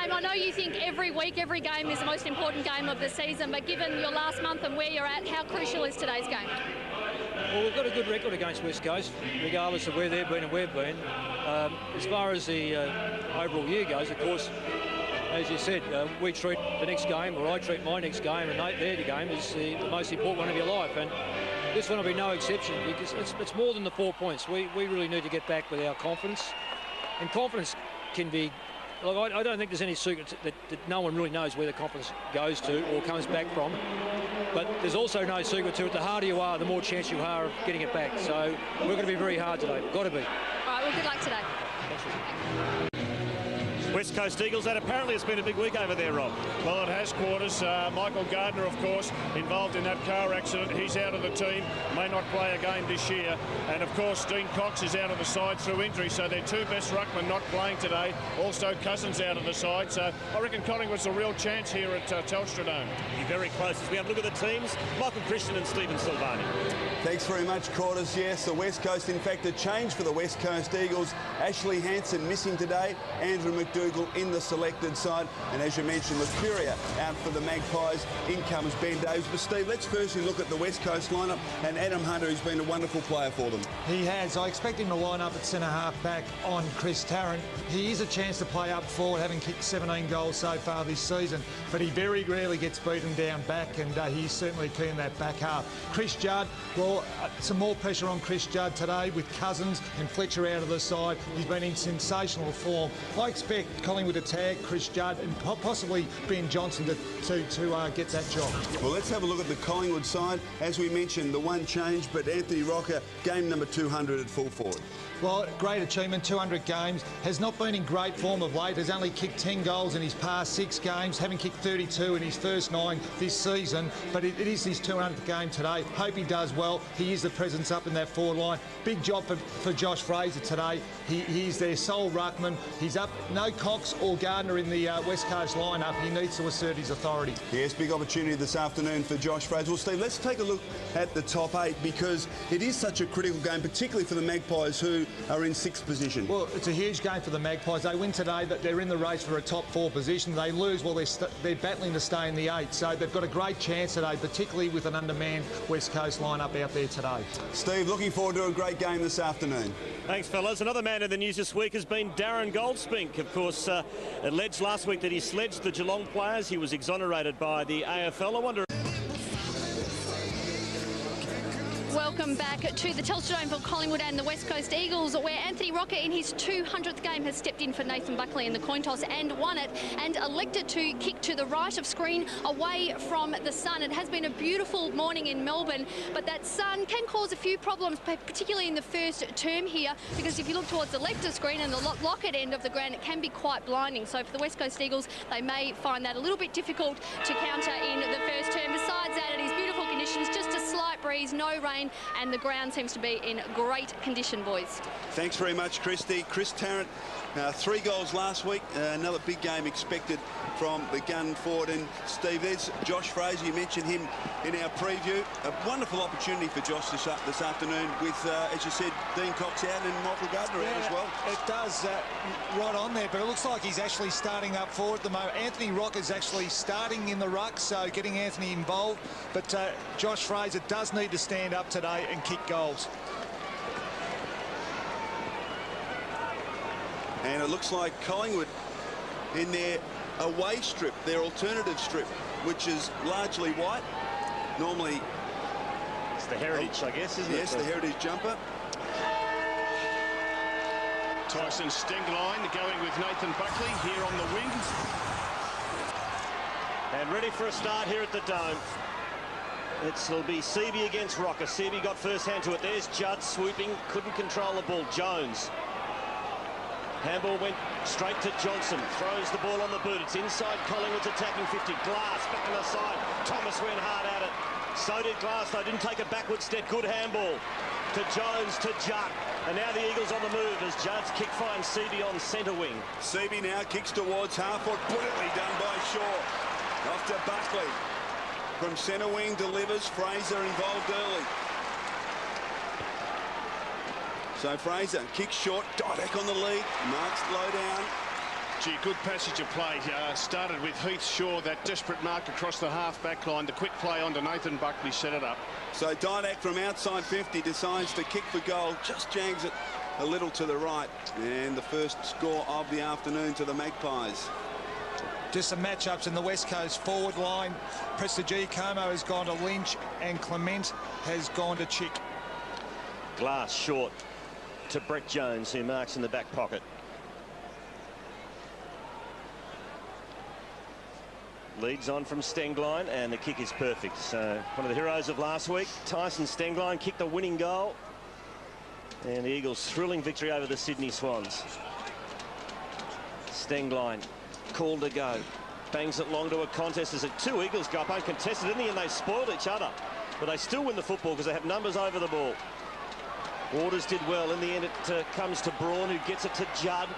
game. I know you think every week, every game is the most important game of the season, but given your last month and where you're at, how crucial is today's game? Well, we've got a good record against West Coast, regardless of where they've been and we've been. As far as the overall year goes, of course, as you said, we treat the next game, or I treat my next game, and their game is the most important one of your life. And this one will be no exception, because it's more than the 4 points. We really need to get back with our confidence. And confidence can be... Look, I don't think there's any secret that no one really knows where the confidence goes to or comes back from. But there's also no secret to it. The harder you are, the more chance you are of getting it back. So we're going to be very hard today. Got to be. All right, well, good luck today. West Coast Eagles, that apparently has been a big week over there, Rob. Well, it has, Quarters. Michael Gardner, of course, involved in that car accident. He's out of the team, may not play a game this year. And, of course, Dean Cox is out of the side through injury, so their two best ruckmen not playing today. Also, Cousins out of the side. So I reckon Collingwood's a real chance here at Telstra Dome. You're very close. As we have a look at the teams, Michael Christian and Stephen Silvani. Thanks very much, Quarters. Yes, the West Coast, in fact, a change for the West Coast Eagles. Ashley Hansen missing today. Andrew McDougall in the selected side, and as you mentioned, Mercuria out for the Magpies. In comes Ben Davis. But Steve, let's firstly look at the West Coast lineup and Adam Hunter, who's been a wonderful player for them. He has. I expect him to line up at centre half back on Chris Tarrant. He is a chance to play up forward, having kicked 17 goals so far this season, but he very rarely gets beaten down back, and he's certainly keen in that back half. Chris Judd, well, some more pressure on Chris Judd today with Cousins and Fletcher out of the side. He's been in sensational form. I expect Collingwood to tag Chris Judd and possibly Ben Johnson to get that job. Well, let's have a look at the Collingwood side. As we mentioned, the one change, but Anthony Rocker, game number 200 at full forward. Well, great achievement, 200 games. Has not been in great form of late. Has only kicked 10 goals in his past 6 games, having kicked 32 in his first 9 this season. But it is his 200th game today. Hope he does well. He is the presence up in that forward line. Big job for Josh Fraser today. He's their sole ruckman. He's up. No Cox or Gardner in the West Coast lineup. He needs to assert his authority. Yes, big opportunity this afternoon for Josh Fraser. Well, Steve, let's take a look at the top 8, because it is such a critical game, particularly for the Magpies, who are in 6th position. Well, it's a huge game for the Magpies. They win today, that they're in the race for a top 4 position. They lose, well, they're battling to stay in the 8. So they've got a great chance today, particularly with an undermanned West Coast lineup out there today. Steve, looking forward to a great game this afternoon. Thanks, fellas. Another man in the news this week has been Darren Goldspink. Of course, alleged last week that he sledged the Geelong players. He was exonerated by the AFL. I wonder... Welcome back to the Telstra Dome for Collingwood and the West Coast Eagles, where Anthony Rocker in his 200th game has stepped in for Nathan Buckley in the coin toss and won it, and elected to kick to the right of screen away from the sun. It has been a beautiful morning in Melbourne, but that sun can cause a few problems, particularly in the first term here, because if you look towards the left of screen and the Lockett end of the ground, it can be quite blinding. So for the West Coast Eagles, they may find that a little bit difficult to counter in the first term. Besides that, it is beautiful conditions, just a slight breeze, no rain, and the ground seems to be in great condition, boys. Thanks very much, Christy. Chris Tarrant, 3 goals last week. Another big game expected from the gun forward. And Steve, there's Josh Fraser. You mentioned him in our preview. A wonderful opportunity for Josh this afternoon with, as you said, Dean Cox out and Michael Gardner out as well. It does, right on there, but it looks like he's actually starting up forward at the moment. Anthony Rock is actually starting in the ruck, so getting Anthony involved. But Josh Fraser does need to stand up today and kick goals. And it looks like Collingwood in their away strip, their alternative strip, which is largely white. Normally... It's the heritage, I guess, isn't it? Yes, the heritage jumper. Tyson Stegline going with Nathan Buckley here on the wing. And ready for a start here at the Dome. It'll be Seavey against Rocker. Seavey got first hand to it. There's Judd swooping, couldn't control the ball. Jones. Handball went straight to Johnson. Throws the ball on the boot. It's inside Collingwood's attacking 50. Glass back on the side. Thomas went hard at it. So did Glass, though. Didn't take a backward step. Good handball to Jones, to Judd. And now the Eagles on the move as Judd's kick finds Seavey on centre wing. Seavey now kicks towards half-foot. Brilliantly done by Shaw. Off to Buckley. From centre wing delivers. Fraser involved early. So Fraser kicks short. Didek on the lead. Marks low down. Gee, good passage of play. Started with Heath Shaw, that desperate mark across the half-back line. The quick play onto Nathan Buckley set it up. So Didak from outside 50 decides to kick for goal, just jangs it a little to the right. And the first score of the afternoon to the Magpies. Just some matchups in the West Coast forward line. Prestigiacomo has gone to Lynch and Clement has gone to Chick. Glass short to Brett Jones, who marks in the back pocket. Leads on from Stengline, and the kick is perfect. So one of the heroes of last week, Tyson Stengline, kicked the winning goal. And the Eagles' thrilling victory over the Sydney Swans. Stengline, called to go. Bangs it long to a contest as the two Eagles go up uncontested in the end. They spoiled each other, but they still win the football because they have numbers over the ball. Waters did well. In the end, it comes to Braun, who gets it to Judd.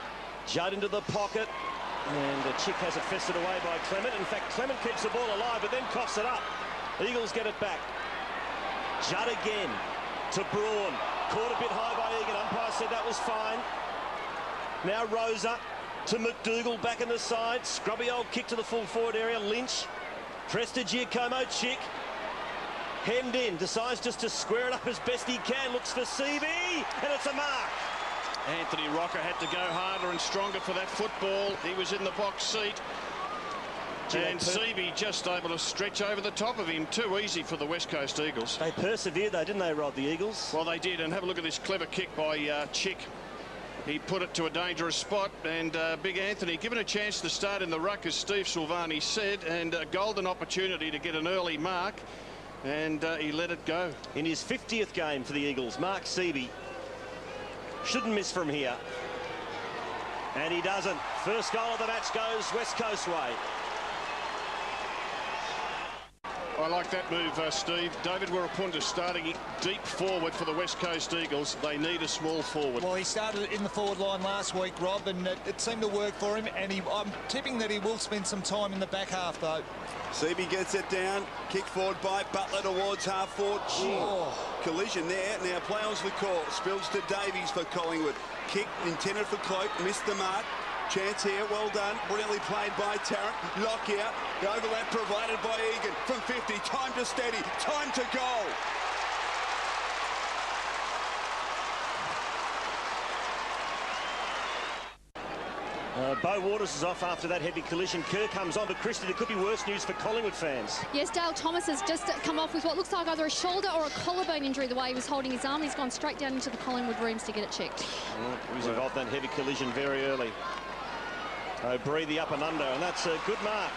Judd into the pocket. And Chick has it fested away by Clement. In fact, Clement keeps the ball alive, but then coughs it up. Eagles get it back. Judd again to Braun. Caught a bit high by Egan. Umpire said that was fine. Now Rosa to McDougall back in the side. Scrubby old kick to the full forward area. Lynch. Prestigiacomo, Chick. Hemmed in. Decides just to square it up as best he can. Looks for Seavey. And it's a mark. Anthony Rocker had to go harder and stronger for that football. He was in the box seat. And Seavey just able to stretch over the top of him. Too easy for the West Coast Eagles. They persevered though, didn't they, Rod, the Eagles? Well, they did. And have a look at this clever kick by Chick. He put it to a dangerous spot. And Big Anthony, given a chance to start in the ruck, as Steve Silvani said, and a golden opportunity to get an early mark. And he let it go. In his 50th game for the Eagles, Mark Seavey shouldn't miss from here. And he doesn't. First goal of the match goes West Coast way. I like that move, Steve. David Warapunta starting deep forward for the West Coast Eagles. They need a small forward. Well, he started in the forward line last week, Rob, and it seemed to work for him. And I'm tipping that he will spend some time in the back half, though. Seavey gets it down. Kick forward by Butler towards half forward. Oh. Collision there. Now play on's the call. Spills to Davies for Collingwood. Kick intended for Cloak. Missed the mark. Chance here, well done. Brilliantly played by Tarrant. Lockout. The overlap provided by Egan from 50. Time to steady. Time to goal. Bo Waters is off after that heavy collision. Kerr comes on, but Christie, there could be worse news for Collingwood fans. Yes, Dale Thomas has just come off with what looks like either a shoulder or a collarbone injury the way he was holding his arm. He's gone straight down into the Collingwood rooms to get it checked. He was involved in that heavy collision very early. O'Brien the up and under, and that's a good mark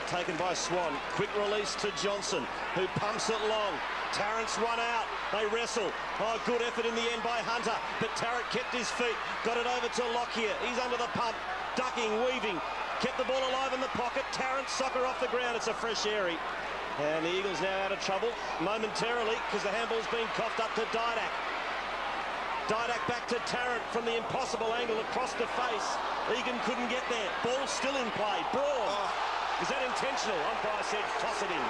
taken by Swan. Quick release to Johnson, who pumps it long. Tarrant's run out. They wrestle. Oh, good effort in the end by Hunter, but Tarrant kept his feet. Got it over to Lockyer. He's under the pump, ducking, weaving. Kept the ball alive in the pocket. Tarrant soccer off the ground. It's a fresh airy. And the Eagles now out of trouble momentarily because the handball's been coughed up to Didak. Didak back to Tarrant from the impossible angle across the face. Egan couldn't get there. Ball still in play. Braun. Oh. Is that intentional? Umpire said toss it in.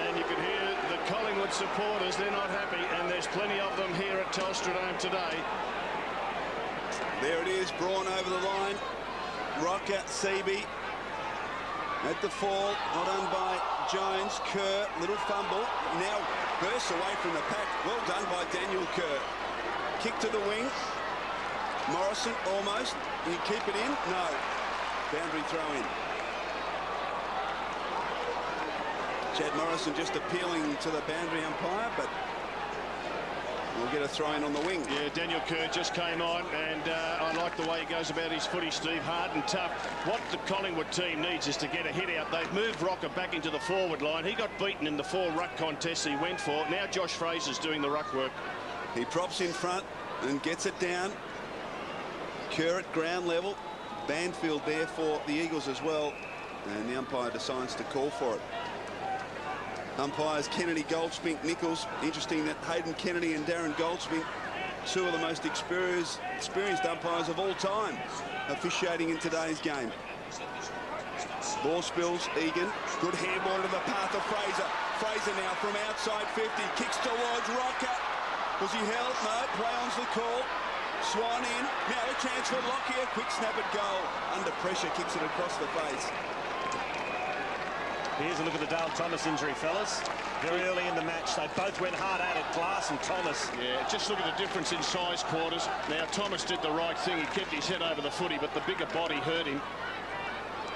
And you can hear the Collingwood supporters. They're not happy, and there's plenty of them here at Telstra Dome today. There it is. Braun over the line. Rocker, Seavey. At the fall, not done by Jones. Kerr, little fumble. Now bursts away from the pack. Well done by Daniel Kerr. Kick to the wing. Morrison almost. Can you keep it in? No. Boundary throw in. Chad Morrison just appealing to the boundary umpire, but we'll get a throw in on the wing. Yeah, Daniel Kerr just came on, and I like the way he goes about his footy, Steve. Hard and tough. What the Collingwood team needs is to get a hit out. They've moved Rocker back into the forward line. He got beaten in the 4 ruck contests he went for. Now Josh Fraser's doing the ruck work. He props in front and gets it down. Kerr at ground level. Banfield there for the Eagles as well, and the umpire decides to call for it. Umpires Kennedy, Goldspink, Nichols. Interesting that Hayden Kennedy and Darren Goldspink, 2 of the most experienced umpires of all time, officiating in today's game. Ball spills, Egan. Good handball into the path of Fraser. Fraser now from outside 50, kicks towards Rocker. Was he held? No, play on's the call. Swan in. Now a chance for Lockyer. Quick snap at goal. Under pressure, kicks it across the face. Here's a look at the Dale Thomas injury, fellas. Very early in the match, they both went hard at it, Glass and Thomas. Yeah, just look at the difference in size quarters. Now, Thomas did the right thing. He kept his head over the footy, but the bigger body hurt him.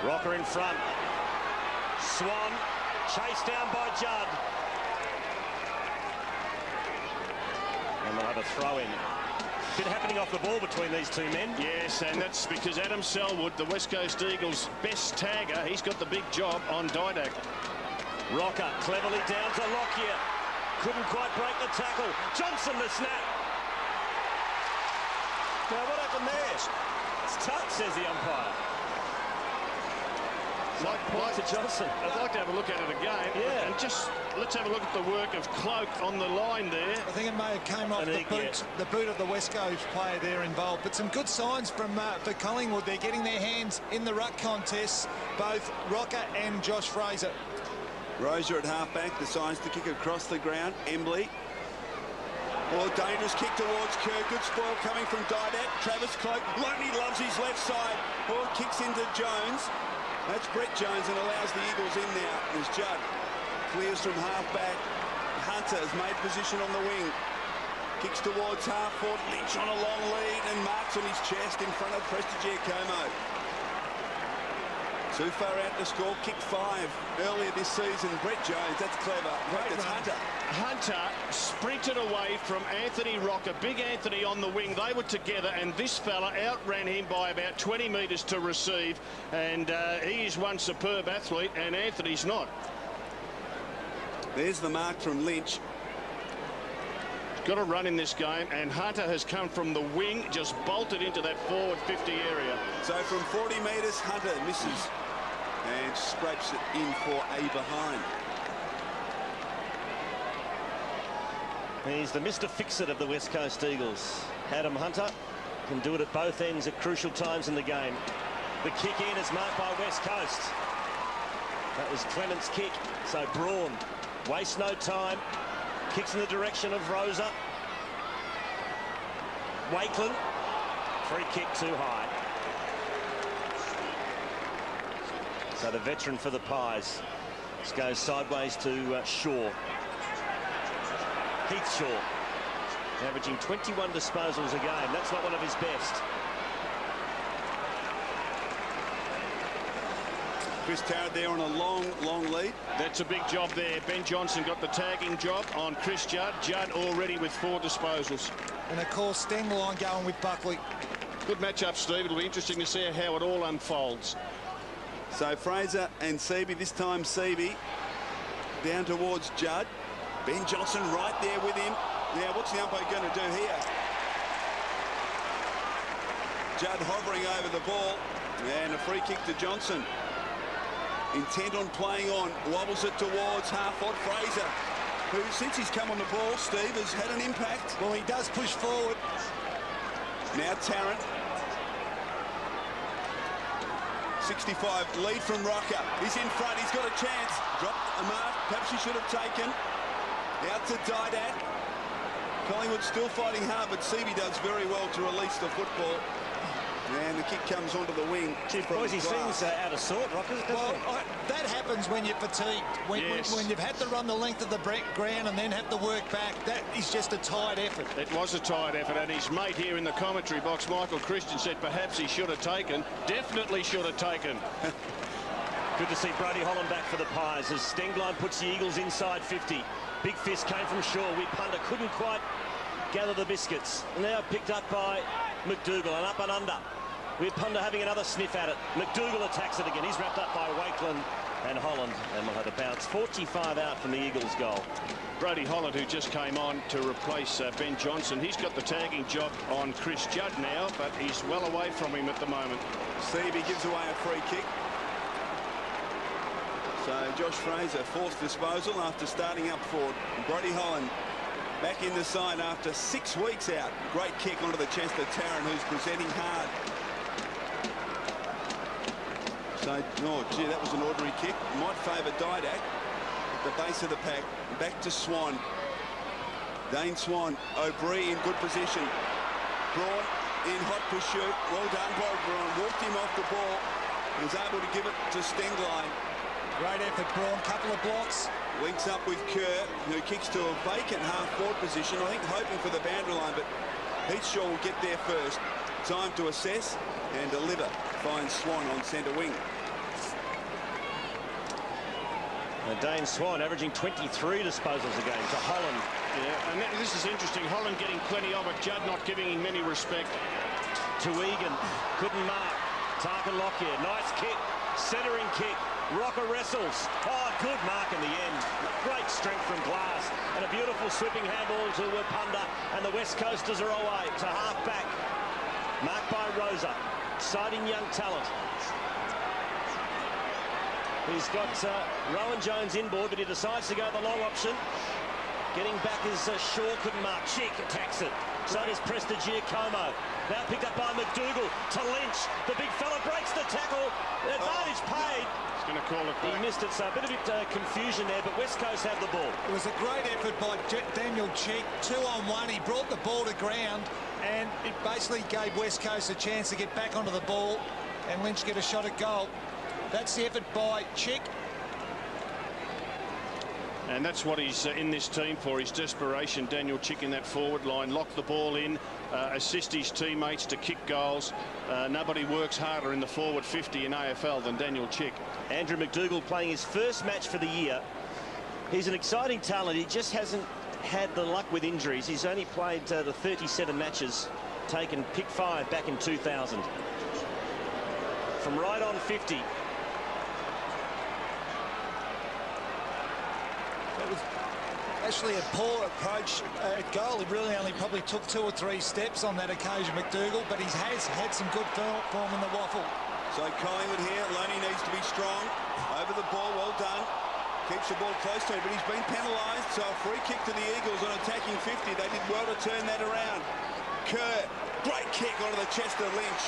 Rocker in front. Swan, chased down by Judd. And they'll have a throw in. Bit happening off the ball between these two men. Yes, and that's because Adam Selwood, the West Coast Eagles' best tagger, he's got the big job on Didak. Rocker cleverly down to Lockyer. Couldn't quite break the tackle. Johnson the snap. Now what happened there? It's touch, says the umpire. Point to Johnson. I'd like to have a look at it again. Yeah. And just let's have a look at the work of Cloak on the line there. I think it may have came off the boot of the West Coast player there involved. But some good signs from for Collingwood. They're getting their hands in the ruck contests, both Rocker and Josh Fraser. Rosa at halfback decides to kick across the ground. Embley. Oh, dangerous kick towards Kerr. Good spoil coming from Didak. Travis Cloak. Loney loves his left side. Oh, kicks into Jones. That's Brett Jones and allows the Eagles in now as Judd clears from halfback. Hunter has made position on the wing. Kicks towards half forward. Lynch on a long lead and marks on his chest in front of Prestigiacomo. Too far out to score. Kick 5 earlier this season. Brett Jones, that's clever. That's Hunter. Hunter sprinted away from Anthony Rocker. Big Anthony on the wing. They were together, and this fella outran him by about 20 metres to receive. And he is one superb athlete, and Anthony's not. There's the mark from Lynch. Got a run in this game, and Hunter has come from the wing, just bolted into that forward 50 area. So from 40 metres, Hunter misses and scrapes it in for a behind. He's the Mr. Fix-It of the West Coast Eagles. Adam Hunter can do it at both ends at crucial times in the game. The kick in is marked by West Coast. That was Clement's kick. So Braun wastes no time. Kicks in the direction of Rosa. Wakeland. Free kick too high. So the veteran for the Pies. This goes sideways to Shaw. Heath Shaw, averaging 21 disposals a game. That's not one of his best. Chris Tarrant there on a long lead. That's a big job there. Ben Johnson got the tagging job on Chris Judd. Judd already with 4 disposals. And of course, Stengline going with Buckley. Good matchup, Steve. It'll be interesting to see how it all unfolds. So Fraser and Seaby, this time Seaby down towards Judd. Ben Johnson right there with him. Now, what's the umpire going to do here? Judd hovering over the ball. And a free kick to Johnson. Intent on playing on. Wobbles it towards half-forward Fraser, who, since he's come on the ball, Steve, has had an impact. Well, he does push forward. Now Tarrant. 65, lead from Rocker. He's in front, he's got a chance. Dropped a mark, perhaps he should have taken. Out to Didak. Collingwood still fighting hard, but Seaby does very well to release the football. And the kick comes onto the wing. Boys, he seems out of sort, Rockers. Well, that happens when you're fatigued. When you've had to run the length of the ground and then have to work back. That is just a tired effort. It was a tired effort, and his mate here in the commentary box, Michael Christian, said perhaps he should have taken. Definitely should have taken. Good to see Brody Holland back for the Pies as Stengline puts the Eagles inside 50. Big fist came from Shaw. Wee Punter couldn't quite gather the biscuits. Now picked up by McDougall and up and under. Wee Punter having another sniff at it. McDougall attacks it again. He's wrapped up by Wakeland and Holland, and we'll have a bounce. 45 out from the Eagles' goal. Brody Holland, who just came on to replace Ben Johnson, he's got the tagging job on Chris Judd now, but he's well away from him at the moment. Seaby gives away a free kick. So Josh Fraser, 4th disposal after starting up forward. Brody Holland back in the side after 6 weeks out. Great kick onto the chest of Tarrant, who's presenting hard. So, oh gee, that was an ordinary kick. Might favour Didak at the base of the pack. Back to Swan. Dane Swan. O'Brien in good position. Braun in hot pursuit. Well done by Braun. Walked him off the ball. He was able to give it to Stenglein. Great effort, Braun. Couple of blocks. Links up with Kerr, who kicks to a vacant half-forward position, I think hoping for the boundary line, but Heath Shaw will get there first. Time to assess and deliver. Finds Swan on centre wing. Dane Swan averaging 23 disposals a game to Holland. Yeah, and this is interesting. Holland getting plenty of it. Judd not giving him any respect. To Egan, couldn't mark. Tarkin Lockyer, nice kick, centering kick. Rocker wrestles. Oh, good mark in the end. Great strength from Glass. And a beautiful sweeping handball to Wapunda. And the West Coasters are away to half-back. Marked by Rosa. Exciting young talent. He's got Rowan Jones inboard, but he decides to go the long option. Getting back is Shaw, couldn't mark. Chick attacks it. So does Prestigiacomo. Now picked up by McDougall to Lynch. The big fella breaks the tackle. The advantage paid. He's going to call it back. He missed it, so a bit of confusion there, but West Coast have the ball. It was a great effort by Daniel Chick. 2-on-1. He brought the ball to ground, and it basically gave West Coast a chance to get back onto the ball and Lynch get a shot at goal. That's the effort by Chick. And that's what he's in this team for, his desperation. Daniel Chick in that forward line, lock the ball in, assist his teammates to kick goals. Nobody works harder in the forward 50 in AFL than Daniel Chick. Andrew McDougall playing his first match for the year. He's an exciting talent. He just hasn't had the luck with injuries. He's only played the 37 matches, taken pick 5 back in 2000. From right on 50. It was actually a poor approach at goal. He really only probably took 2 or 3 steps on that occasion, McDougall, but he has had some good form in the waffle. So Collingwood here, Loney needs to be strong. Over the ball, well done. Keeps the ball close to him, but he's been penalised. So a free kick to the Eagles on attacking 50. They did well to turn that around. Kerr, great kick onto the chest of Lynch.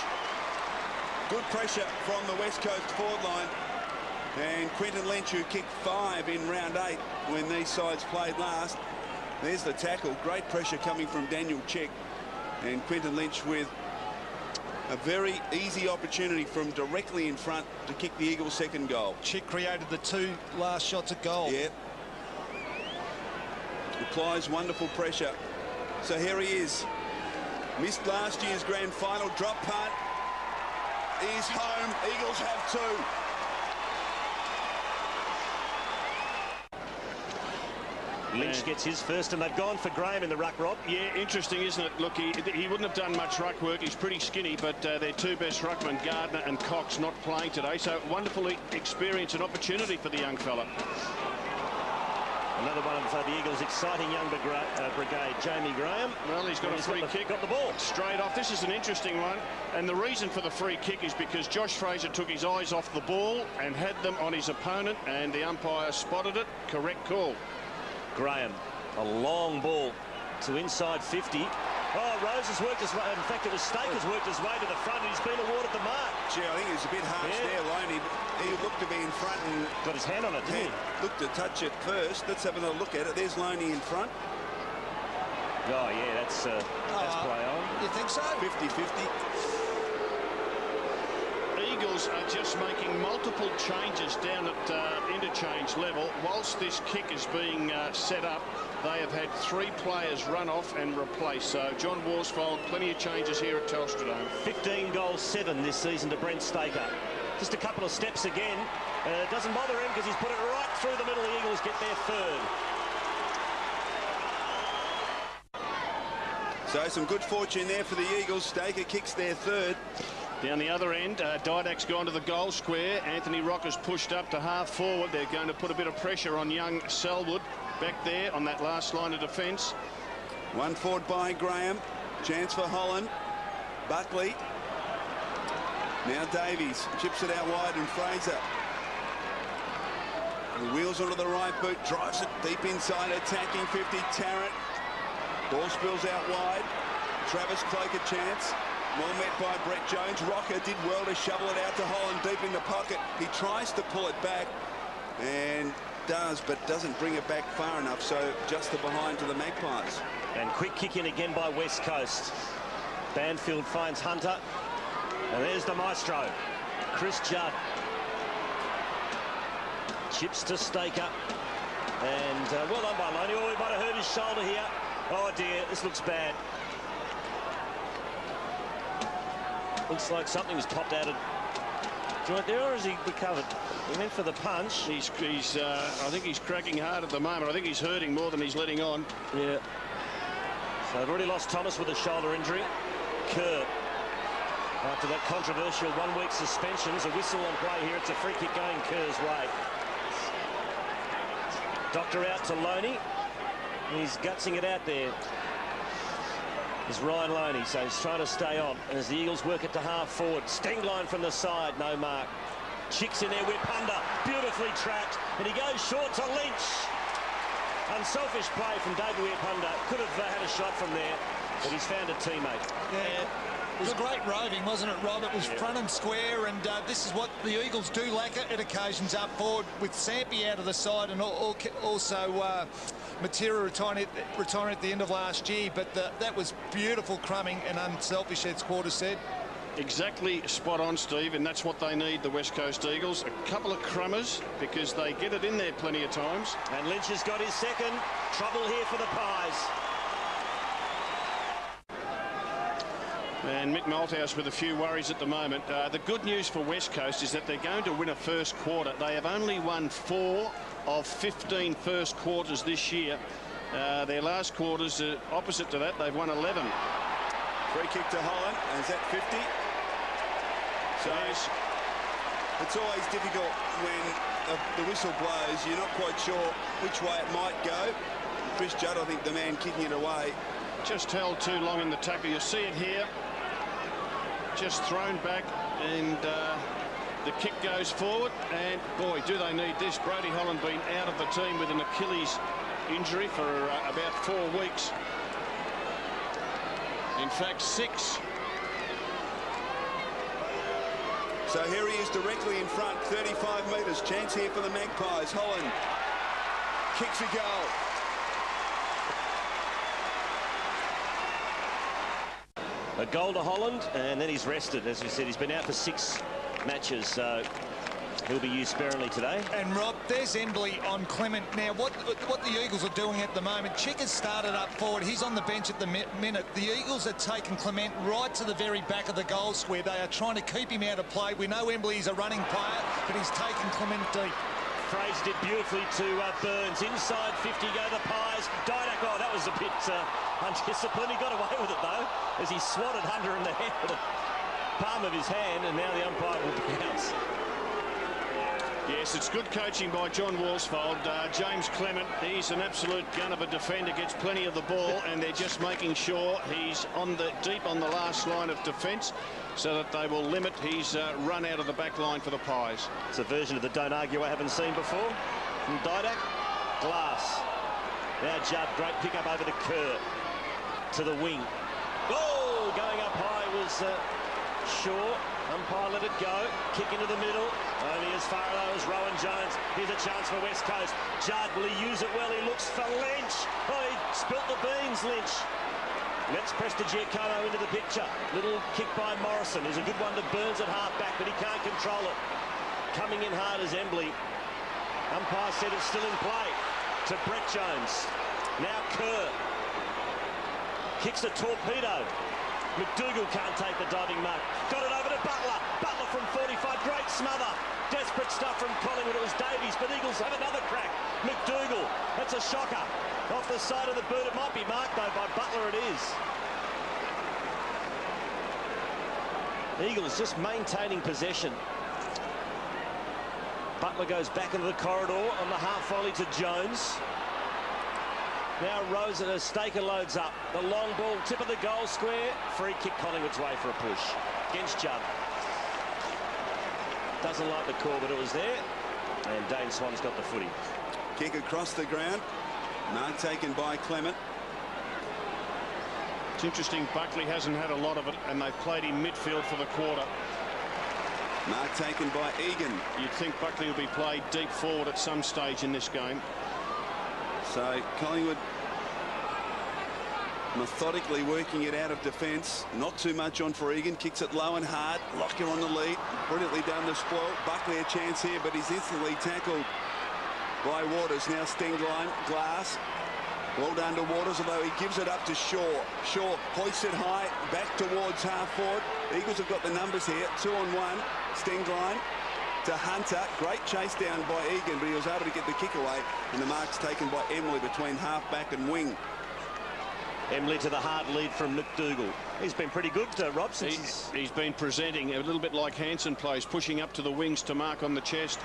Good pressure from the West Coast forward line. And Quinton Lynch, who kicked 5 in round 8 when these sides played last. There's the tackle. Great pressure coming from Daniel Chick. And Quinton Lynch with a very easy opportunity from directly in front to kick the Eagles' second goal. Chick created the 2 last shots at goal. Yeah. Applies wonderful pressure. So here he is. Missed last year's grand final. Drop punt. He's home. Eagles have 2. Lynch gets his first, and they've gone for Graham in the ruck, Rob. Yeah, interesting, isn't it? Look, he wouldn't have done much ruck work. He's pretty skinny, but their 2 best ruckmen, Gardner and Cox, not playing today. So wonderful experience and opportunity for the young fella. Another one of the Eagles' exciting young brigade, Jamie Graham. Well, he's got a free kick. Got the ball. Straight off. This is an interesting one. And the reason for the free kick is because Josh Fraser took his eyes off the ball and had them on his opponent, and the umpire spotted it. Correct call. Graham, a long ball to inside 50. Oh, Rose has worked his way. In fact, it was Stake has worked his way to the front, and he's been awarded the mark. Gee, I think he was a bit harsh there, Loney. He looked to be in front and got his hand on it, didn't he? Looked to touch it first. Let's have another look at it. There's Loney in front. Oh, yeah, that's play on. You think so? 50-50. Eagles are just making multiple changes down at interchange level. Whilst this kick is being set up, they have had 3 players run off and replace. So John Worsfold, plenty of changes here at Telstra Dome. 15 goals, 7 this season to Brent Staker. Just a couple of steps again. Doesn't bother him because he's put it right through the middle. The Eagles get their 3rd. So some good fortune there for the Eagles. Staker kicks their 3rd. Down the other end, Didak's gone to the goal square. Anthony Rocker's pushed up to half forward. They're going to put a bit of pressure on young Selwood back there on that last line of defence. One forward by Graham. Chance for Holland. Buckley. Now Davies chips it out wide, and Fraser. He wheels onto the right boot, drives it deep inside, attacking 50. Tarrant. Ball spills out wide. Travis Cloak a chance. Well met by Brett Jones. Rocker did well to shovel it out to Holland deep in the pocket. He tries to pull it back and does, but doesn't bring it back far enough, so just the behind to the Magpies. And quick kick in again by West Coast. Banfield finds Hunter. And there's the maestro, Chris Judd. Chips to Staker. And well done by Loney. Oh, he might have hurt his shoulder here. Oh dear, this looks bad. Looks like something's popped out of joint there, or has he recovered? He went for the punch. I think he's cracking hard at the moment. I think he's hurting more than he's letting on. Yeah. So they've already lost Thomas with a shoulder injury. Kerr, after that controversial 1-week suspension, there's a whistle on play here. It's a free kick going Kerr's way. Doctor out to Loney. He's gutsing it out there. Is Ryan Loney, so he's trying to stay on. And as the Eagles work it to half forward, Stengline from the side, no mark. Chicks in there, Whipunda, beautifully tracked, and he goes short to Lynch. Unselfish play from David Whipunda. Could have had a shot from there, but he's found a teammate. Yeah. It was great roving, wasn't it, Rob? It was front and square, and this is what the Eagles do lack at occasions up forward, with Sampi out of the side and also Matera retiring at the end of last year. But that was beautiful crumbing and unselfish, as Quarters said. Exactly spot on, Steve, and that's what they need, the West Coast Eagles. A couple of crummers, because they get it in there plenty of times. And Lynch has got his second. Trouble here for the Pies. And Mick Malthouse with a few worries at the moment. The good news for West Coast is that they're going to win a first quarter. They have only won 4 of 15 first quarters this year. Their last quarters, opposite to that, they've won 11. Free kick to Holland, and is that 50? So it's always difficult when the whistle blows. You're not quite sure which way it might go. Chris Judd, I think, the man kicking it away. Just held too long in the tackle. You see it here. Just thrown back, and the kick goes forward. And boy, do they need this. Brody Holland been out of the team with an Achilles injury for about 4 weeks. In fact, 6. So here he is directly in front, 35 metres. Chance here for the Magpies. Holland kicks a goal. A goal to Holland, and then he's rested. As we said, he's been out for 6 matches, so he'll be used sparingly today. And Rob, there's Embley on Clement. Now, what the Eagles are doing at the moment, Chick has started up forward. He's on the bench at the minute. The Eagles are taking Clement right to the very back of the goal square. They are trying to keep him out of play. We know Embley's a running player, but he's taking Clement deep. Fraser did beautifully to Burns. Inside 50 go the Pies. Didak, oh, that was a bit undisciplined. He got away with it, though, as he swatted Hunter in the head with the palm of his hand, and now the umpire will bounce. Yes, it's good coaching by John Worsfold. James Clement, he's an absolute gun of a defender, gets plenty of the ball, and they're just making sure he's deep on the last line of defence, so that they will limit his run out of the back line for the Pies. It's a version of the don't argue I haven't seen before. From Didak, Glass. Now Judd, great pick up over the Kerr to the wing. Oh, going up high was Shaw. Umpire let it go. Kick into the middle. Only as far as Rowan Jones. Here's a chance for West Coast. Judd, will he use it well? He looks for Lynch. Oh, he spilt the beans, Lynch. Let's Prestigiacomo into the picture. Little kick by Morrison. Is a good one to Burns at half-back, but he can't control it. Coming in hard as Embley. Umpire said it's still in play. To Brett Jones. Now Kerr. Kicks a torpedo. McDougall can't take the diving mark. Got it over to Butler. Butler from 45. Great smother. Desperate stuff from Collingwood. It was Davies, but Eagles have another crack. McDougall. That's a shocker. Off the side of the boot. It might be marked, though, by Butler. It is. Eagles just maintaining possession. Butler goes back into the corridor on the half volley to Jones. Now Staker loads up. The long ball, tip of the goal square. Free kick Collingwood's way for a push. Against Judd. Doesn't like the call, but it was there. And Dane Swan's got the footy. Kick across the ground. Mark taken by Clement. It's interesting, Buckley hasn't had a lot of it, and they've played in midfield for the quarter. Mark taken by Egan. You'd think Buckley will be played deep forward at some stage in this game. So Collingwood methodically working it out of defence. Not too much on for Egan. Kicks it low and hard. Locker on the lead. Brilliantly done to spoil. Buckley a chance here, but he's instantly tackled by Waters. Now Stengline, Glass. Well done to Waters, although he gives it up to Shaw. Shaw hoists it high, back towards half forward. Eagles have got the numbers here. 2-on-1. Stengline to Hunter. Great chase down by Egan, but he was able to get the kick away, and the mark's taken by Emily between half-back and wing. Emily to the hard lead from McDougall. He's been pretty good, Rob, since he's been presenting a little bit like Hansen plays, pushing up to the wings to mark on the chest.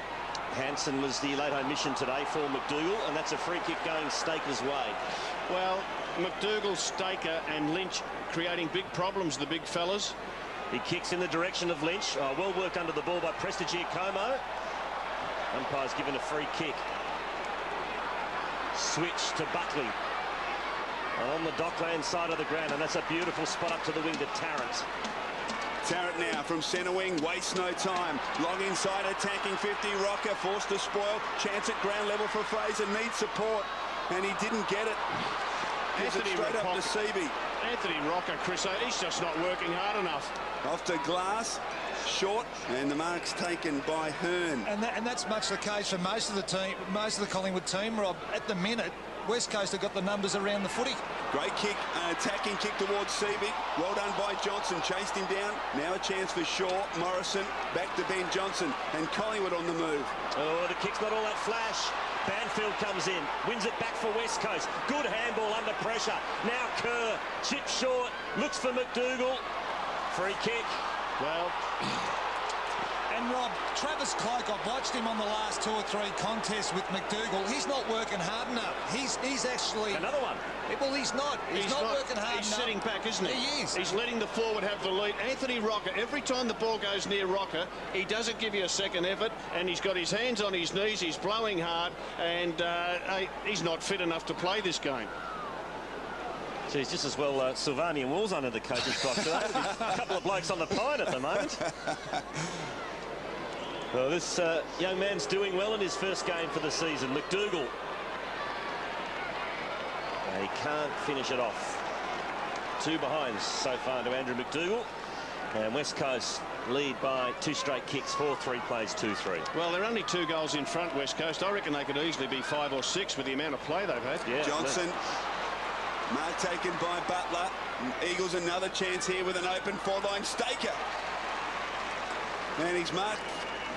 Hansen was the late omission today for McDougall, and that's a free kick going Staker's way. Well, McDougall, Staker and Lynch creating big problems, the big fellas. He kicks in the direction of Lynch. Oh, well worked under the ball by Prestigiacomo. Umpire's given a free kick. Switch to Buckley. On the Dockland side of the ground, and that's a beautiful spot up to the wing to Tarrant. Tarrant now from centre wing, wastes no time. Long inside, attacking 50. Rocker forced to spoil. Chance at ground level for Fraser. Needs support, and he didn't get it. Gives it straight up to Seavey. Anthony Rocker, Chris, he's just not working hard enough. Off to Glass, short, and the mark's taken by Hearn. And that's much the case for most of the team, most of the Collingwood team, Rob. At the minute, West Coast have got the numbers around the footy. Great kick, attacking kick towards Seavey. Well done by Johnson, chased him down. Now a chance for Shaw, Morrison, back to Ben Johnson, and Collingwood on the move. Oh, the kick's not all that flash. Banfield comes in, wins it back for West Coast. Good handball under pressure. Now Kerr, chip short, looks for McDougall. Free kick. Well, and Rob, Travis Cloke, I've watched him on the last 2 or 3 contests with McDougall. He's not working hard enough. He's actually... Another one. Well, he's not. He's not working hard enough. He's sitting back, isn't he? He is. He's letting the forward have the lead. Anthony Rocker, every time the ball goes near Rocker, he doesn't give you a second effort, and he's got his hands on his knees, he's blowing hard, and he's not fit enough to play this game. Geez, just as well Silvani and Walls under the coach's box today. A couple of blokes on the pine at the moment. Well, this young man's doing well in his first game for the season. McDougall. He can't finish it off. 2 behinds so far to Andrew McDougall. And West Coast lead by 2 straight kicks, 4-3 plays, 2-3. Well, they're only 2 goals in front, West Coast. I reckon they could easily be 5 or 6 with the amount of play they've had. Yeah, Johnson. Mark taken by Butler. Eagles another chance here with an open forward line. Staker. And he's marked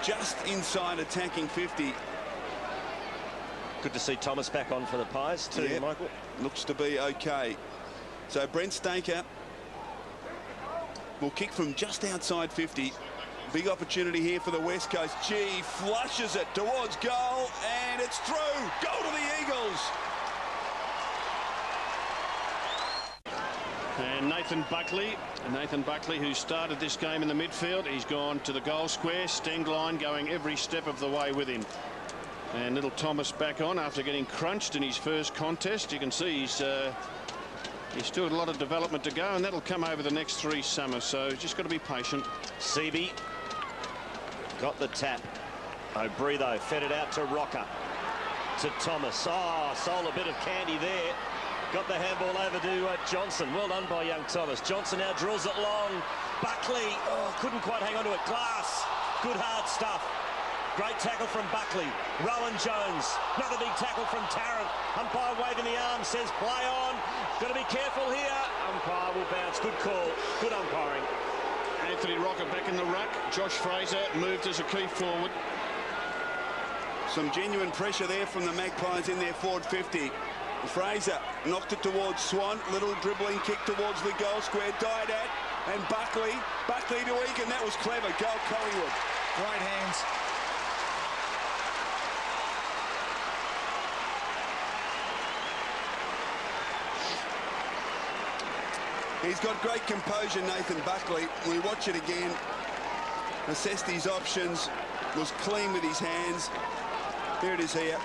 just inside attacking 50. Good to see Thomas back on for the Pies too, Yep. Michael. Looks to be okay. So Brent Staker will kick from just outside 50. Big opportunity here for the West Coast. Gee, flushes it towards goal, and it's through. Goal to the Eagles. And Nathan Buckley, who started this game in the midfield, he's gone to the goal square. Stengline going every step of the way with him. And little Thomas back on after getting crunched in his first contest. You can see he's still got a lot of development to go, and that'll come over the next 3 summers. So just got to be patient. Seavey got the tap. O'Breatho fed it out to Rocker. To Thomas. Oh, stole a bit of candy there. Got the handball over to Johnson. Well done by young Thomas. Johnson now drills it long. Buckley, couldn't quite hang on to it. Glass, good hard stuff. Great tackle from Buckley. Rowan Jones, another big tackle from Tarrant. Umpire waving the arm, says play on. Got to be careful here. Umpire will bounce. Good call. Good umpiring. Anthony Rocker back in the ruck. Josh Fraser moved as a key forward. Some genuine pressure there from the Magpies in their forward 50. Fraser knocked it towards Swan. Little dribbling kick towards the goal square. Died at. And Buckley to Egan. That was clever. Goal Collingwood. Great hands. He's got great composure, Nathan Buckley. We watch it again. Assessed his options. Was clean with his hands. Here it is here.